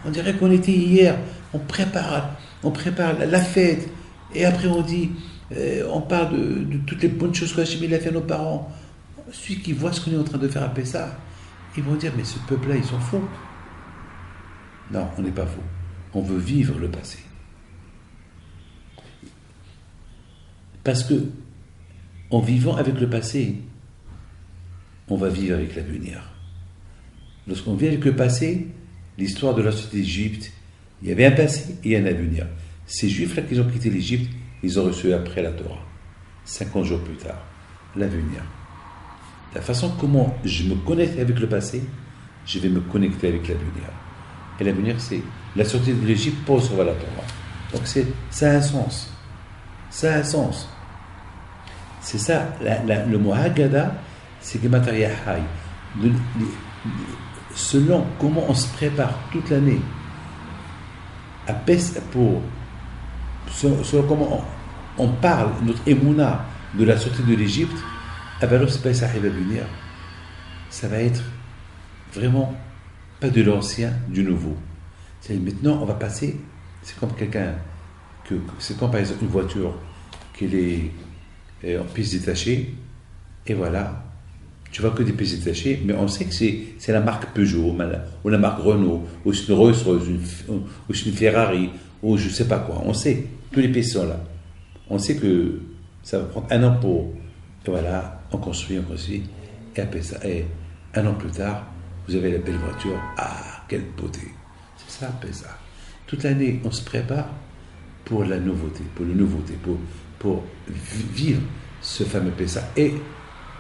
On dirait qu'on était hier, on prépare la fête, et après on dit, on parle de toutes les bonnes choses qu'Hachem a fait à nos parents. Celui qui voit ce qu'on est en train de faire à Pessah, ils vont dire, mais ce peuple-là, ils sont faux. Non, on n'est pas faux. On veut vivre le passé. Parce que, en vivant avec le passé, on va vivre avec l'avenir. Lorsqu'on vit avec le passé, l'histoire de la société d'Égypte, il y avait un passé et un avenir. Ces Juifs-là qui ont quitté l'Égypte, ils ont reçu après la Torah, 50 jours plus tard, l'avenir. La façon comment je me connecte avec le passé, je vais me connecter avec l'avenir. Et l'avenir, c'est la sortie de l'Égypte pour recevoir la Torah. Donc ça a un sens. Ça a un sens. C'est ça, le mot Haggadah, c'est Gematria Hay. Selon comment on se prépare toute l'année à Pessah selon comment on parle, notre émouna de la sortie de l'Égypte, alors ce Pessah va venir. Ça va être vraiment pas de l'ancien, du nouveau. C'est maintenant, on va passer, c'est comme c'est comme par exemple une voiture qui est en pièces détachées, et voilà, tu vois que des pièces détachées, mais on sait que c'est la marque Peugeot, ou la marque Renault, ou c'est une Rolls-Royce, ou c'est une Ferrari, ou je sais pas quoi. On sait, tous les pièces sont là. On sait que ça va prendre un an pour, et voilà, on construit, et après ça, et un an plus tard, vous avez la belle voiture. Ah, quelle beauté! C'est ça, après ça. Toute l'année, on se prépare pour la nouveauté, pour vivre ce fameux Pessah. Et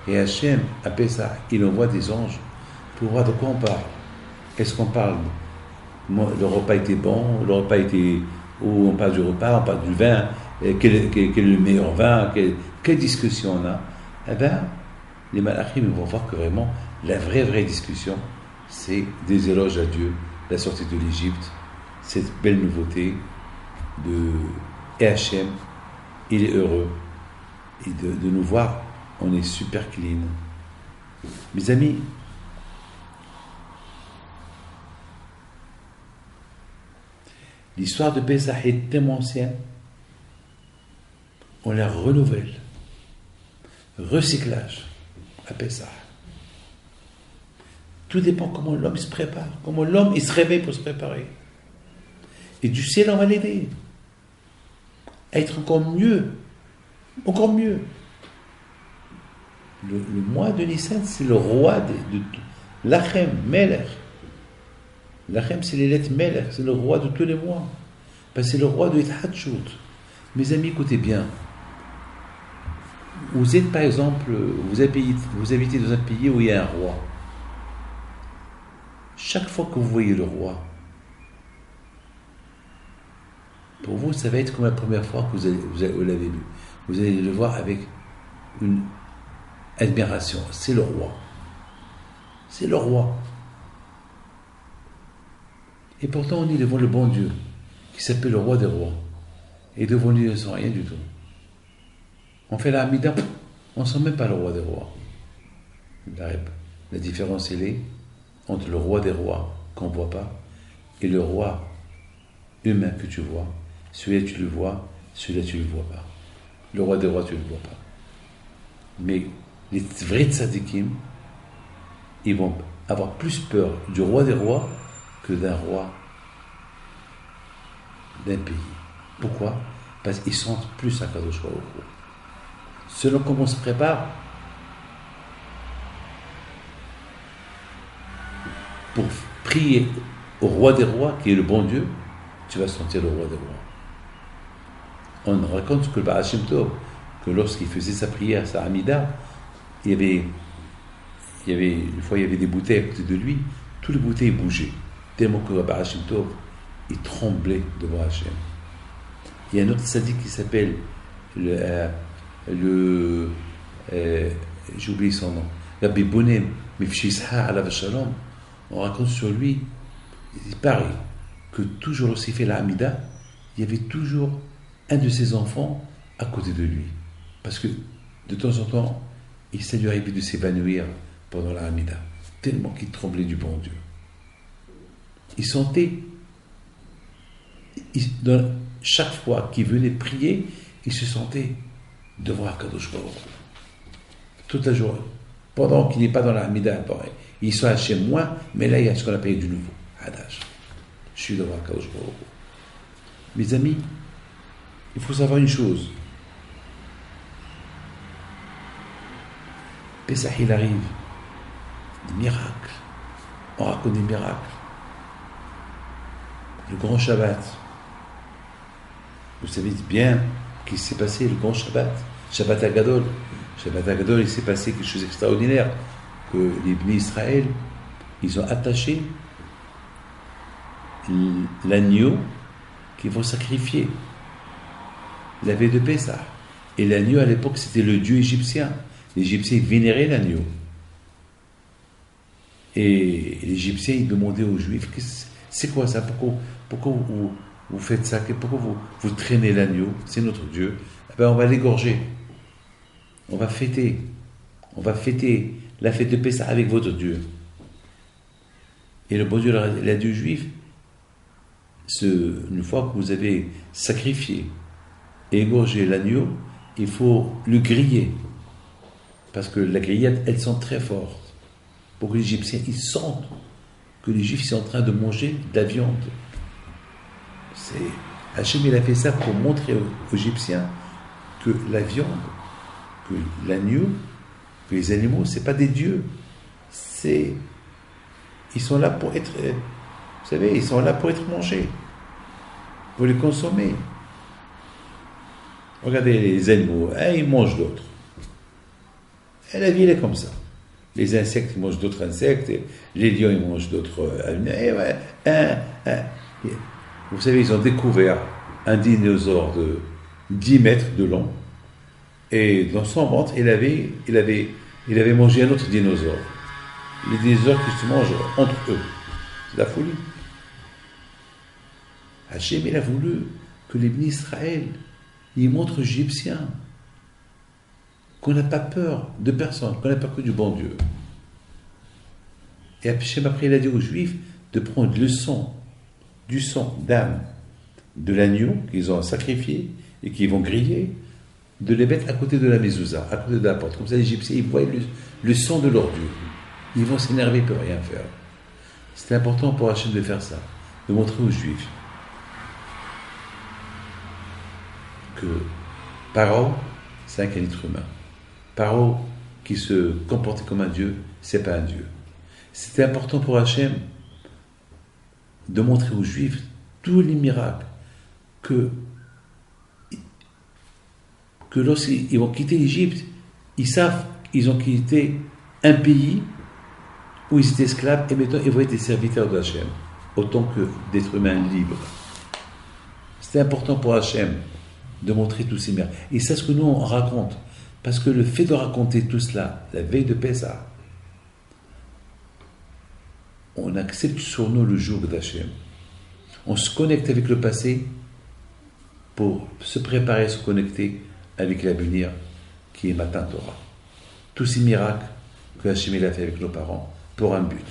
Hachem, à Pessah, il envoie des anges pour voir de quoi on parle. Est-ce qu'on parle, le repas était bon, le repas était, ou on parle du repas, on parle du vin, quel est le meilleur vin, quelle discussion on a? Eh bien, les malachim vont voir que vraiment, la vraie discussion, c'est des éloges à Dieu, la sortie de l'Égypte, cette belle nouveauté et Hachem, il est heureux et de nous voir, on est super clean. Mes amis, l'histoire de Pessah est tellement ancienne, on la renouvelle. Recyclage à Pessah. Tout dépend comment l'homme se prépare, comment l'homme il se réveille pour se préparer. Et du ciel, on va l'aider à être encore mieux. Encore mieux. Le mois de Nissan, c'est le roi de Lachem, Melech. Lachem, c'est les lettres Melech, c'est le roi de tous les mois. Parce que c'est le roi de Hithatchut. Mes amis, écoutez bien. Vous êtes, par exemple, vous habitez dans un pays où il y a un roi. Chaque fois que vous voyez le roi, pour vous, ça va être comme la première fois que vous l'avez vu. Vous allez le voir avec une admiration. C'est le roi. C'est le roi. Et pourtant, on est devant le bon Dieu, qui s'appelle le roi des rois. Et devant lui, ils ne sont rien du tout. On fait la Hamida, on ne sent même pas le roi des rois. La différence, elle est entre le roi des rois, qu'on ne voit pas, et le roi humain que tu vois. Celui-là, tu le vois, celui-là, tu ne le vois pas. Le roi des rois, tu ne le vois pas. Mais les vrais tzadikim, ils vont avoir plus peur du roi des rois que d'un roi d'un pays. Pourquoi? Parce qu'ils sentent plus Akadosh Baruch Hu. Selon comment on se prépare pour prier au roi des rois, qui est le bon Dieu, tu vas sentir le roi des rois. On raconte que le Baal Shem Tov, que lorsqu'il faisait sa prière, sa Hamida, une fois il y avait des bouteilles à côté de lui, toutes les bouteilles bougeaient, tellement que le Baal Shem Tov, il tremblait devant Hachem. Il y a un autre sadique qui s'appelle j'ai oublié son nom, Rabbi Bonem Mifshisha Alav Shalom. On raconte sur lui, il paraît que toujours lorsqu'il fait la Hamida, il y avait toujours un de ses enfants à côté de lui. Parce que de temps en temps, ça lui arrivait de s'évanouir pendant la Hamida, tellement qu'il tremblait du bon Dieu. Il sentait, chaque fois qu'il venait prier, il se sentait devant Akadosh Baruch Hu. Toute la journée. Pendant qu'il n'est pas dans la Hamida, il soit chez moi, mais là il y a ce qu'on appelle du nouveau. Hadash. Je suis devant Akadosh Baruch Hu. Mes amis, il faut savoir une chose. Pessah, il arrive. Des miracles. On raconte des miracles. Le grand Shabbat. Vous savez bien qu'il s'est passé le grand Shabbat. Shabbat Agadol. Shabbat Agadol, il s'est passé quelque chose d'extraordinaire. Que les Bnei Israël, ils ont attaché l'agneau qu'ils vont sacrifier la veille de Pessah. Et l'agneau, à l'époque, c'était le dieu égyptien. Les Égyptiens vénéraient l'agneau. Et les Égyptiens, ils demandaient aux Juifs, c'est quoi ça? Pourquoi vous faites ça, pourquoi vous traînez l'agneau, c'est notre Dieu, eh bien, on va l'égorger. On va fêter la fête de Pessah avec votre Dieu. Et le bon Dieu il a dit aux Juifs, une fois que vous avez sacrifié et égorgé l'agneau, il faut le griller. Parce que la grillade, elle sent très forte. Pour que les Égyptiens, ils sentent que les Juifs sont en train de manger de la viande. Hachem, il a fait ça pour montrer aux Égyptiens que la viande, que l'agneau, que les animaux, c'est pas des dieux. Ils sont là pour être, vous savez, ils sont là pour être mangés, pour les consommer. Regardez les animaux, ils mangent d'autres. Et la vie, elle est comme ça. Les insectes, ils mangent d'autres insectes, les lions, ils mangent d'autres animaux. Vous savez, ils ont découvert un dinosaure de 10 mètres de long, et dans son ventre, il avait mangé un autre dinosaure. Les dinosaures qui se mangent entre eux. C'est la folie. Hachem, il a voulu que les bénis Israël, ils montrent aux Égyptiens qu'on n'a pas peur de personne, qu'on n'a peur que du bon Dieu. Et Hachem, après, il a dit aux Juifs de prendre le sang, du sang d'âme de l'agneau qu'ils ont sacrifié et qu'ils vont griller, de les mettre à côté de la mezouza, à côté de la porte. Comme ça, les Égyptiens, ils voient le sang de leur Dieu. Ils vont s'énerver, ils ne peuvent rien faire. C'était important pour Hachem de faire ça, de montrer aux Juifs que Paro, c'est un être humain. Paro, qui se comportait comme un Dieu, c'est pas un Dieu. C'était important pour Hachem de montrer aux Juifs tous les miracles que lorsqu'ils vont quitter l'Égypte, ils savent qu'ils ont quitté un pays où ils étaient esclaves et maintenant ils vont être des serviteurs de Hachem, autant que d'êtres humains libres. C'était important pour Hachem de montrer tous ces miracles. Et c'est ce que nous on raconte. Parce que le fait de raconter tout cela, la veille de Pessah, on accepte sur nous le jour d'Hachem. On se connecte avec le passé pour se préparer à se connecter avec l'avenir qui est Matan Torah. Tous ces miracles que Hachem a fait avec nos parents pour un but,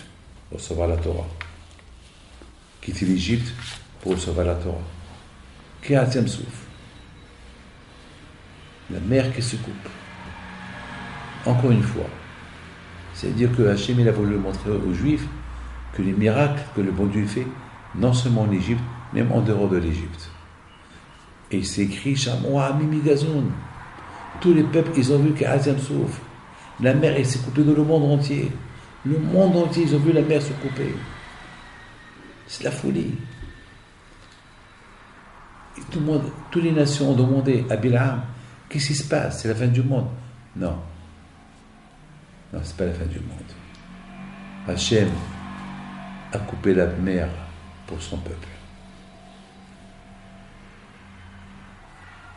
recevoir la Torah. Quitter l'Égypte pour recevoir la Torah. Kriyat Yam Souf. La mer qui se coupe. Encore une fois. C'est-à-dire que Hachem a voulu montrer aux Juifs que les miracles que le bon Dieu fait, non seulement en Égypte, même en dehors de l'Égypte. Et c'est écrit Shamoa Mimi Gazoun. Tous les peuples, ils ont vu qu'Kriyat Yam Souf. La mer, elle s'est coupée dans le monde entier. Le monde entier, ils ont vu la mer se couper. C'est la folie. Et tout le monde, toutes les nations ont demandé à Bilam, qu'est-ce qui se passe? C'est la fin du monde. Non. Non, c'est pas la fin du monde. Hachem a coupé la mer pour son peuple.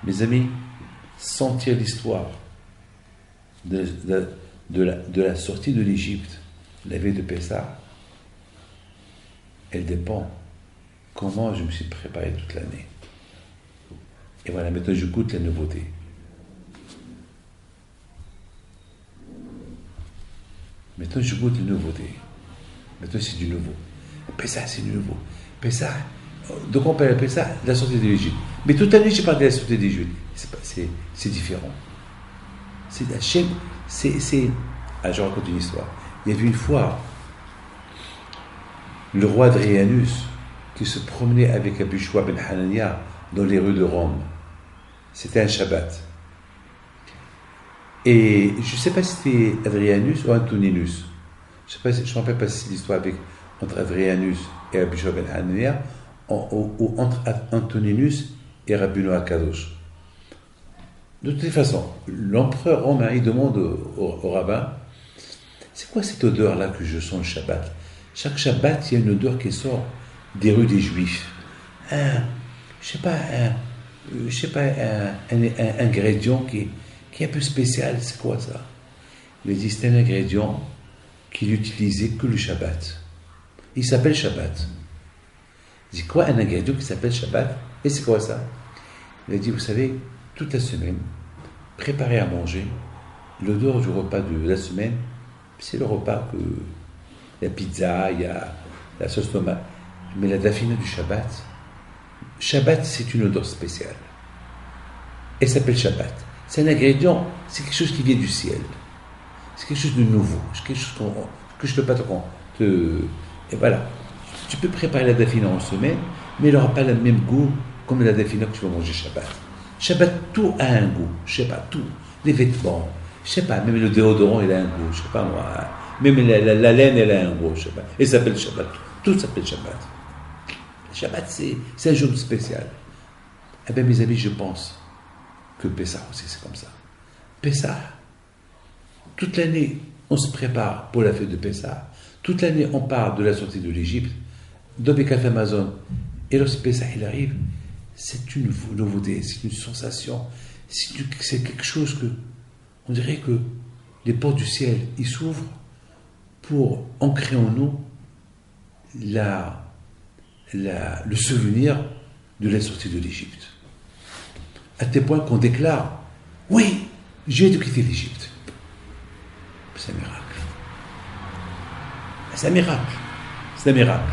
Mes amis, sentir l'histoire de la sortie de l'Égypte, la veille de Pessah, elle dépend comment je me suis préparé toute l'année. Et voilà, maintenant je goûte la nouveauté. Maintenant je goûte la nouveauté. Maintenant c'est du nouveau. Pessah, c'est du nouveau. Pessah, donc on parle de Pessah, la sortie de l'Égypte. Mais toute l'année j'ai parlé de la sortie de l'Égypte. C'est différent. C'est Hachem, je raconte une histoire. Il y avait une fois le roi Adrianus qui se promenait avec Abu Shua ben Hanania dans les rues de Rome. C'était un Shabbat. Et je ne sais pas si c'était Adrianus ou Antoninus. Je ne me rappelle pas si c'est l'histoire entre Adrianus et Abu Shua ben Hanania ou entre Antoninus et Rabbi Noah Kadosh. De toute façon, l'empereur romain, il demande au rabbin, c'est quoi cette odeur-là que je sens le Shabbat? Chaque Shabbat, il y a une odeur qui sort des rues des Juifs. Un ingrédient qui est un peu spécial, c'est quoi ça? Il dit, c'est un ingrédient qu'il n'utilisait que le Shabbat. Il s'appelle Shabbat. Il dit quoi? Un ingrédient qui s'appelle Shabbat. Et c'est quoi ça? Il a dit, vous savez, toute la semaine, préparer à manger, l'odeur du repas de la semaine, c'est le repas que la pizza, il y a la sauce tomate. Mais la dafina du Shabbat, Shabbat, c'est une odeur spéciale. Elle s'appelle Shabbat. C'est un ingrédient, c'est quelque chose qui vient du ciel. C'est quelque chose de nouveau. C'est quelque chose que je ne peux pas Et voilà. Tu peux préparer la dafina en semaine, mais elle n'aura pas le même goût comme la dafina que tu vas manger Shabbat. Shabbat, tout a un goût. Je ne sais pas, tout. Les vêtements, je ne sais pas, même le déodorant, il a un goût. Je ne sais pas moi. Même la laine, elle a un goût. Je ne sais pas. Elle s'appelle Shabbat. Tout s'appelle Shabbat. Shabbat, c'est un jour spécial. Eh bien, mes amis, je pense que Pessah aussi, c'est comme ça. Pessah, toute l'année, on se prépare pour la fête de Pessah. Toute l'année, on parle de la sortie de l'Égypte, d'Obékat Amazon. Et lorsque Pessah, il arrive, c'est une nouveauté, c'est une sensation, c'est quelque chose que, on dirait que les portes du ciel, ils s'ouvrent pour ancrer en nous le souvenir de la sortie de l'Égypte. À tel point qu'on déclare, oui, j'ai dû quitter l'Égypte. C'est un miracle. C'est un miracle. C'est un miracle.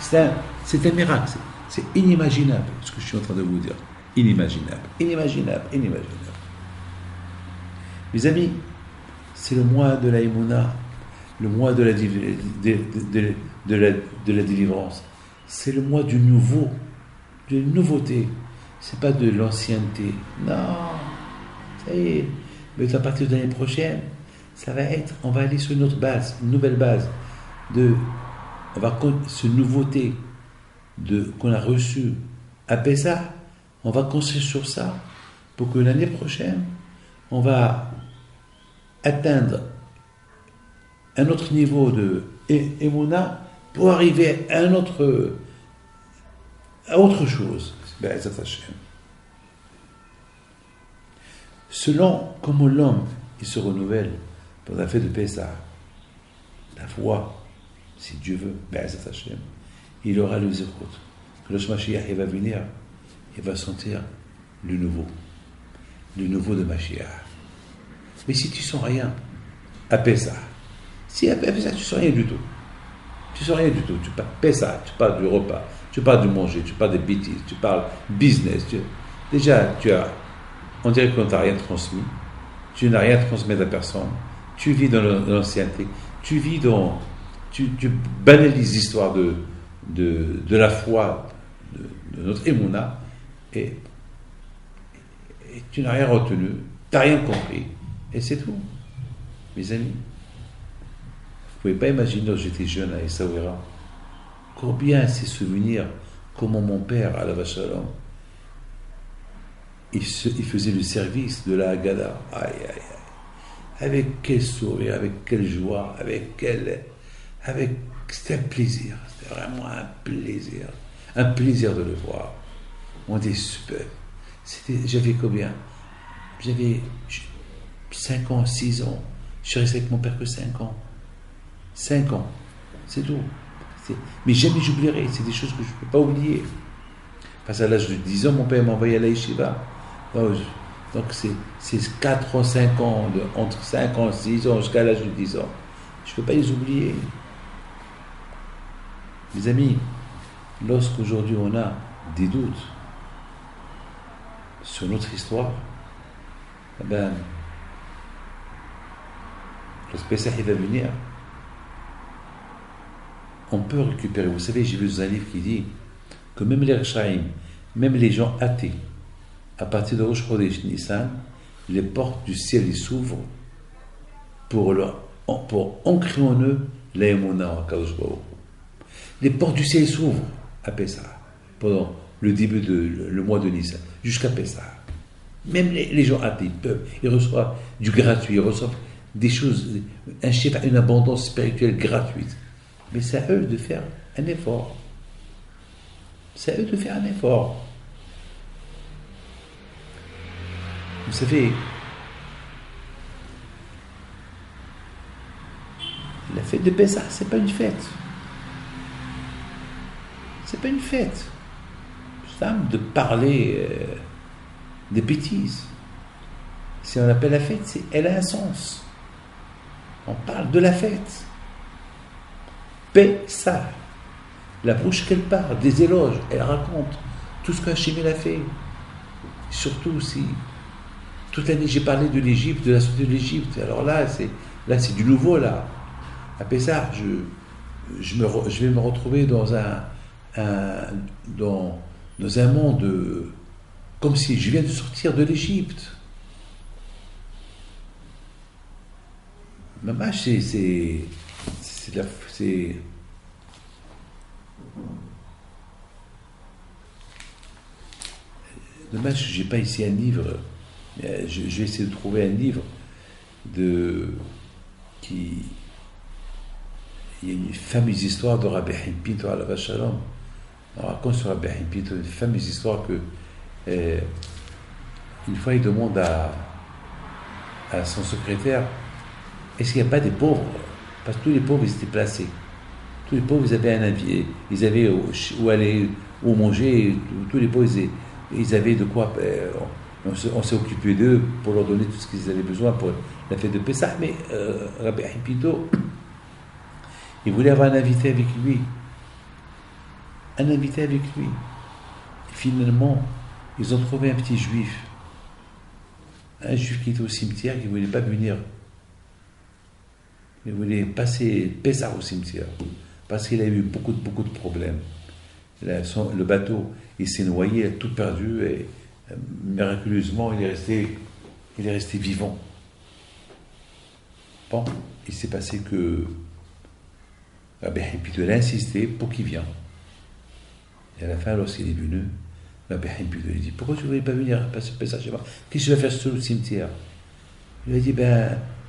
C'est un miracle. C'est inimaginable ce que je suis en train de vous dire. Inimaginable. Inimaginable. Inimaginable. Mes amis, c'est le mois de la Emouna, le mois de la délivrance. C'est le mois du nouveau, de la nouveauté. C'est pas de l'ancienneté. Non. Ça y est. Mais à partir de l'année prochaine, ça va être, on va aller sur une autre base, une nouvelle base. Cette nouveauté qu'on a reçue à Pessah, on va construire sur ça pour que l'année prochaine, on va atteindre un autre niveau de Emouna pour arriver à autre chose. Selon comment l'homme il se renouvelle pour la fête de Pessah, la foi, si Dieu veut, il aura le zérout. Que le Mashiach il va venir, il va sentir le nouveau de Mashiach. Mais si tu sens rien à Pessah, si à Pessah tu sens rien du tout, tu parles Pessah, tu parles du repas, tu parles du manger, tu parles des bêtises, tu parles business. On dirait qu'on ne t'a rien transmis, tu n'as rien transmis à la personne, tu vis dans l'ancienneté, tu banalises l'histoire de la foi, de notre émouna, et tu n'as rien retenu, tu n'as rien compris, et c'est tout. Mes amis, vous ne pouvez pas imaginer quand j'étais jeune à Essaouira, combien ces souvenirs, comment mon père, à la Vachalom, il faisait le service de la Haggadah. Aïe, aïe, aïe. Avec quel sourire, avec quelle joie, c'était un plaisir. C'était vraiment un plaisir. Un plaisir de le voir. On dit super. J'avais combien? J'avais 5 ans, 6 ans. Je suis resté avec mon père que 5 ans. 5 ans. C'est tout. Mais jamais j'oublierai. C'est des choses que je ne peux pas oublier. Parce qu'à l'âge de 10 ans, mon père m'a envoyé à la yeshiva. Donc c'est 4 ans, 5 ans, entre 5 ans, 6 ans jusqu'à l'âge de 10 ans. Je ne peux pas les oublier. Mes amis, lorsqu'aujourd'hui on a des doutes sur notre histoire, eh ben, le Pessah va venir, on peut récupérer. Vous savez, j'ai vu dans un livre qui dit que même les Rechaïm, même les gens athées, à partir de Rosh Chodesh Nissan, les portes du ciel s'ouvrent pour ancrer en eux la Emouna en Kadosh Baruch Hu. Les portes du ciel s'ouvrent à Pessah pendant le début le mois de Nissan jusqu'à Pessah. Même les gens athées ils reçoivent du gratuit, ils reçoivent des choses, une abondance spirituelle gratuite. Mais c'est à eux de faire un effort. C'est à eux de faire un effort. Vous savez, la fête de Pessah, c'est pas une fête. C'est pas une fête. C'est de parler des bêtises. Si on appelle la fête, elle a un sens. On parle de la fête. Pessah. La bouche qu'elle parle, des éloges, elle raconte tout ce qu'Hachem a fait. Surtout si toute l'année j'ai parlé de l'Égypte, de la sortie de l'Égypte. Alors là, c'est du nouveau là. À Pessah, je vais me retrouver dans un monde comme si je viens de sortir de l'Égypte. Mamash, c'est dommage que j'ai pas ici un livre. Je vais essayer de trouver un livre il y a une fameuse histoire de Rabbi Haim Pinto alav shalom. On raconte sur Rabbi Haim Pinto une fameuse histoire que une fois il demande à son secrétaire, est-ce qu'il n'y a pas des pauvres? Parce que tous les pauvres ils étaient placés. Tous les pauvres ils avaient un avis, ils avaient où aller, où manger. Tous les pauvres ils avaient de quoi. On s'est occupé d'eux pour leur donner tout ce qu'ils avaient besoin pour la fête de Pessah. Mais Rabbi Haim Pinto, il voulait avoir un invité avec lui. Et finalement, ils ont trouvé un petit juif. Un juif qui était au cimetière, qui ne voulait pas venir. Il voulait passer Pessah au cimetière. Parce qu'il a eu beaucoup de problèmes. Le bateau, il s'est noyé, il a tout perdu. Et miraculeusement, il est resté vivant. Bon, il s'est passé que Rabbi Haim Pinto a insisté pour qu'il vienne. Et à la fin, lorsqu'il est venu, Rabbi Haim Pinto lui dit, pourquoi tu ne voulais pas venir passer Pessah chez moi? Qu'est-ce que tu vas faire sur le cimetière? Il lui a dit,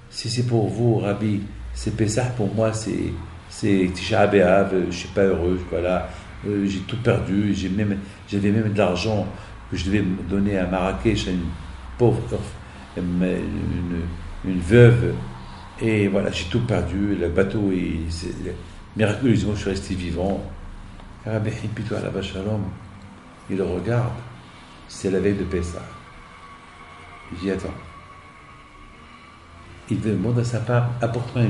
si c'est pour vous, Rabbi, c'est Pessah, pour moi, c'est Tisha B'Av, je ne suis pas heureux, voilà, j'ai tout perdu, j'avais même de l'argent que je devais donner à Marrakech, à une pauvre, une veuve, et voilà, j'ai tout perdu, le bateau, miraculeusement, je suis resté vivant. Rabbi Haim Pinto alav shalom, il le regarde, c'est la veille de Pessah. Il dit, attends. Il demande à sa femme, apporte-moi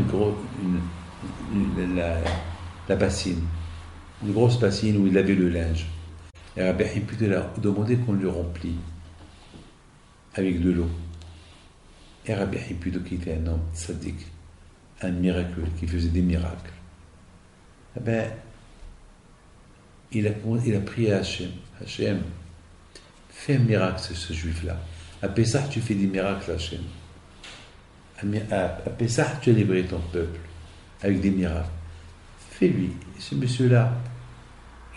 la bassine, une grosse bassine où il lavait le linge. Et Rabbi Haim Pinto a demandé qu'on lui remplit avec de l'eau. Et Rabbi Haim Pinto, qui était un homme sadique, un miracle, qui faisait des miracles, il a prié à Hachem, fais un miracle, ce juif-là. À Pessah, tu fais des miracles, Hachem. À Pessah, tu as libéré ton peuple avec des miracles. Fais-lui. Ce monsieur-là,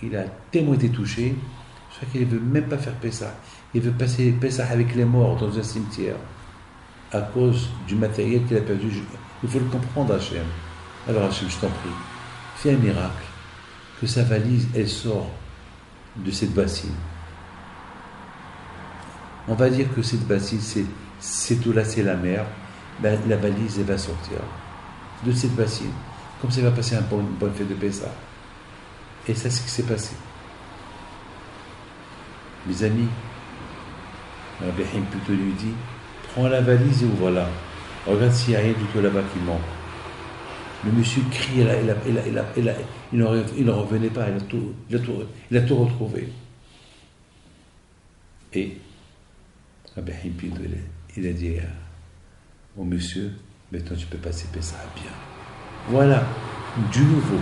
il a tellement été touché, je crois qu'il ne veut même pas faire Pessah. Il veut passer Pessah avec les morts dans un cimetière à cause du matériel qu'il a perdu. Il faut le comprendre, Hachem. Alors, Hachem, je t'en prie, fais un miracle, que sa valise, elle sort de cette bassine. On va dire que cette bassine, c'est tout là, c'est la mer. La valise, elle va sortir de cette bassine. Comme ça, il va passer une bonne fête de Pessah. Et c'est ce qui s'est passé. Mes amis, Rabbi Haim Pinto lui dit, prends la valise et ouvre-la. Regarde s'il n'y a rien du tout là-bas qui manque. Le monsieur crie, il ne revenait pas, il a tout retrouvé. Et Rabbi Haim Pinto, il a dit au monsieur, maintenant tu peux passer Pessah bien. Voilà, du nouveau.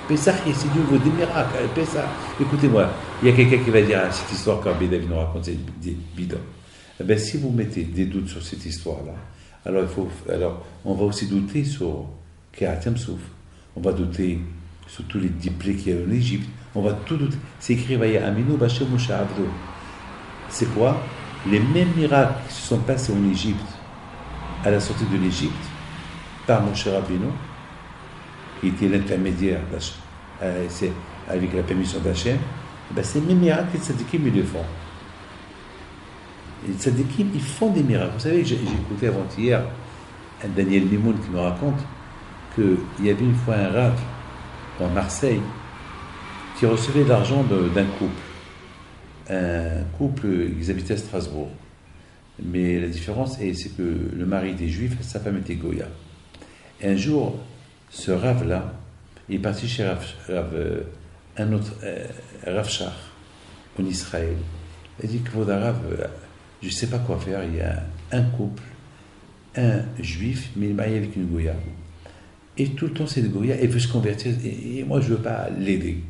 Pessah, c'est du nouveau, des miracles. Pessah, écoutez-moi, il y a quelqu'un qui va dire cette histoire quand David nous raconte des bidons. Si vous mettez des doutes sur cette histoire-là, alors on va aussi douter sur Kehatem Souf. On va douter sur tous les 10 plaies qu'il y a en Égypte. On va tout douter. C'est écrit, Vaya Aminu Bashem Moshe Abdo. C'est quoi? Les mêmes miracles qui se sont passés en Égypte, à la sortie de l'Égypte, par Moshe Rabbeinu, qui était l'intermédiaire avec la permission d'Hachem, c'est les mêmes miracles que les tzadikim ils le font. Les tzadikim, ils font des miracles. Vous savez, j'ai écouté avant-hier un Daniel Mimoun qui me raconte qu'il y avait une fois un rav dans Marseille qui recevait de l'argent d'un couple. Un couple, ils habitaient à Strasbourg. Mais la différence, c'est que le mari était juif, sa femme était goya. Et un jour, ce Rav-là, il est parti chez un autre Rav Shach, en Israël. Il dit que Rav, je ne sais pas quoi faire, il y a un couple, un juif, mais il est marié avec une goya. Et tout le temps, cette goya, elle veut se convertir, et moi, je ne veux pas l'aider.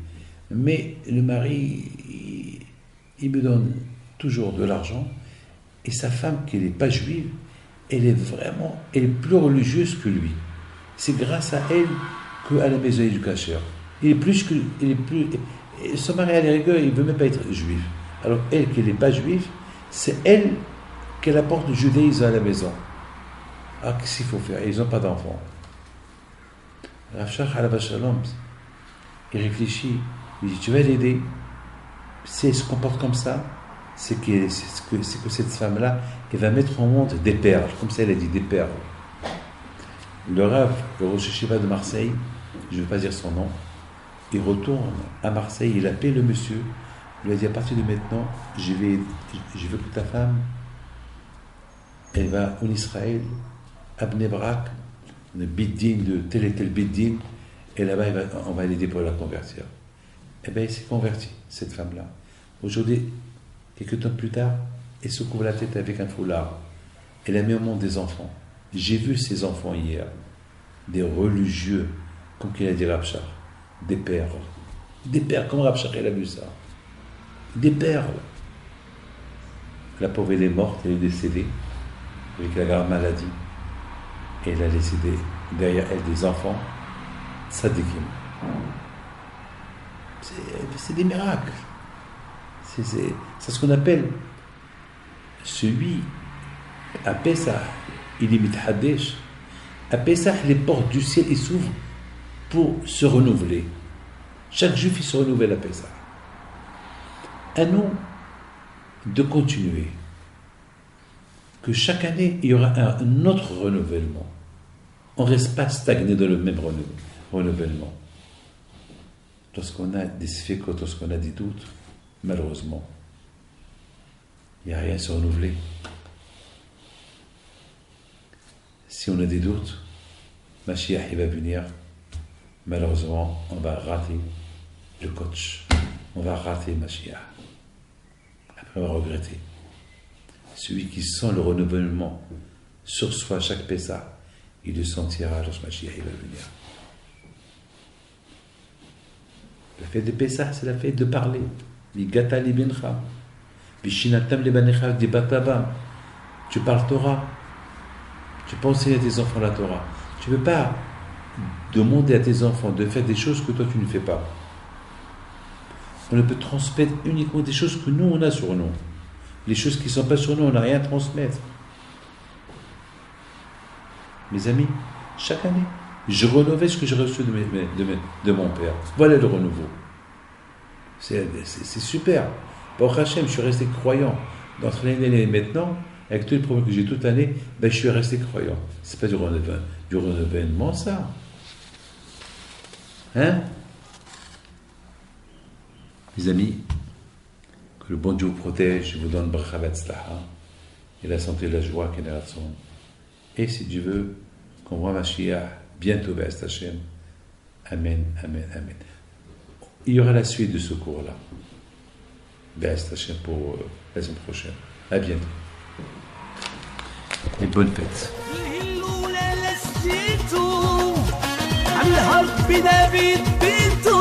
Mais le mari, il me donne toujours de l'argent, et sa femme, qui n'est pas juive, elle est plus religieuse que lui. C'est grâce à elle qu'à la maison du cachère. Son mari, à la rigueur, il ne veut même pas être juif. Alors elle, qui n'est pas juive, c'est elle qui apporte le judaïsme à la maison. Ah, qu'est-ce qu'il faut faire? Ils n'ont pas d'enfants. Rav Shach Alav Shalom, il réfléchit, il dit, tu vas l'aider. Si elle se comporte comme ça, c'est que cette femme-là, elle va mettre au monde des perles, comme ça elle a dit, des perles. Le Rav, le Rosh Yeshiva de Marseille, je ne vais pas dire son nom, il retourne à Marseille, il appelle le monsieur, il lui a dit, à partir de maintenant, je veux que ta femme, elle va en Israël, à Bnei Brak, le Biddin de tel et tel Biddin, et là-bas, on va l'aider pour la convertir. Eh bien, elle s'est convertie, cette femme-là. Aujourd'hui, quelques temps plus tard, elle se couvre la tête avec un foulard. Elle a mis au monde des enfants. J'ai vu ces enfants hier, des religieux, comme qu'il a dit Rav Shach, des perles. Des perles, comme Rav Shach, elle a vu ça. Des perles. La pauvre, elle est morte, elle est décédée, avec la grave maladie. Et elle a laissé derrière elle des enfants, tzadikim. C'est des miracles. C'est ce qu'on appelle celui à Pessah, il est mithadesh. À Pessah, les portes du ciel s'ouvrent pour se renouveler. Chaque juif il se renouvelle à Pessah. À nous de continuer. Que chaque année, il y aura un autre renouvellement. On ne reste pas stagné dans le même renouvellement. Lorsqu'on a des sphécotes, lorsqu'on a des doutes, malheureusement, il n'y a rien à se renouveler. Si on a des doutes, Mashiach il va venir, malheureusement, on va rater le coach. On va rater Mashiach. Après, on va regretter. Celui qui sent le renouvellement sur soi chaque Pessah, il le sentira lorsque Mashiach il va venir. La fête de Pessah, c'est la fête de parler. Vigata libincha, vishinatam lebanecha dibatabam. Tu parles Torah. Tu peux enseigner à tes enfants la Torah. Tu ne peux pas demander à tes enfants de faire des choses que toi tu ne fais pas. On ne peut transmettre uniquement des choses que nous on a sur nous. Les choses qui ne sont pas sur nous, on n'a rien à transmettre. Mes amis, chaque année, je renouvelle ce que j'ai reçu de mon père. Voilà le renouveau. C'est super. Baruch Hashem, je suis resté croyant. D'entre l'année et maintenant, avec tous les problèmes que j'ai toute l'année, je suis resté croyant. Ce n'est pas du renouvellement, ça. Hein? Mes amis, que le bon Dieu vous protège, vous donne bracha v'atzlaha, et la santé et la joie qu'elle a. Et si Dieu veut, qu'on voit Mashiach bientôt, Be'ez Hashem. Amen, amen, amen. Il y aura la suite de ce cours-là. Be'ez Hashem pour la semaine prochaine. À bientôt. Et bonne fête. على الهرب ده بيتبيتو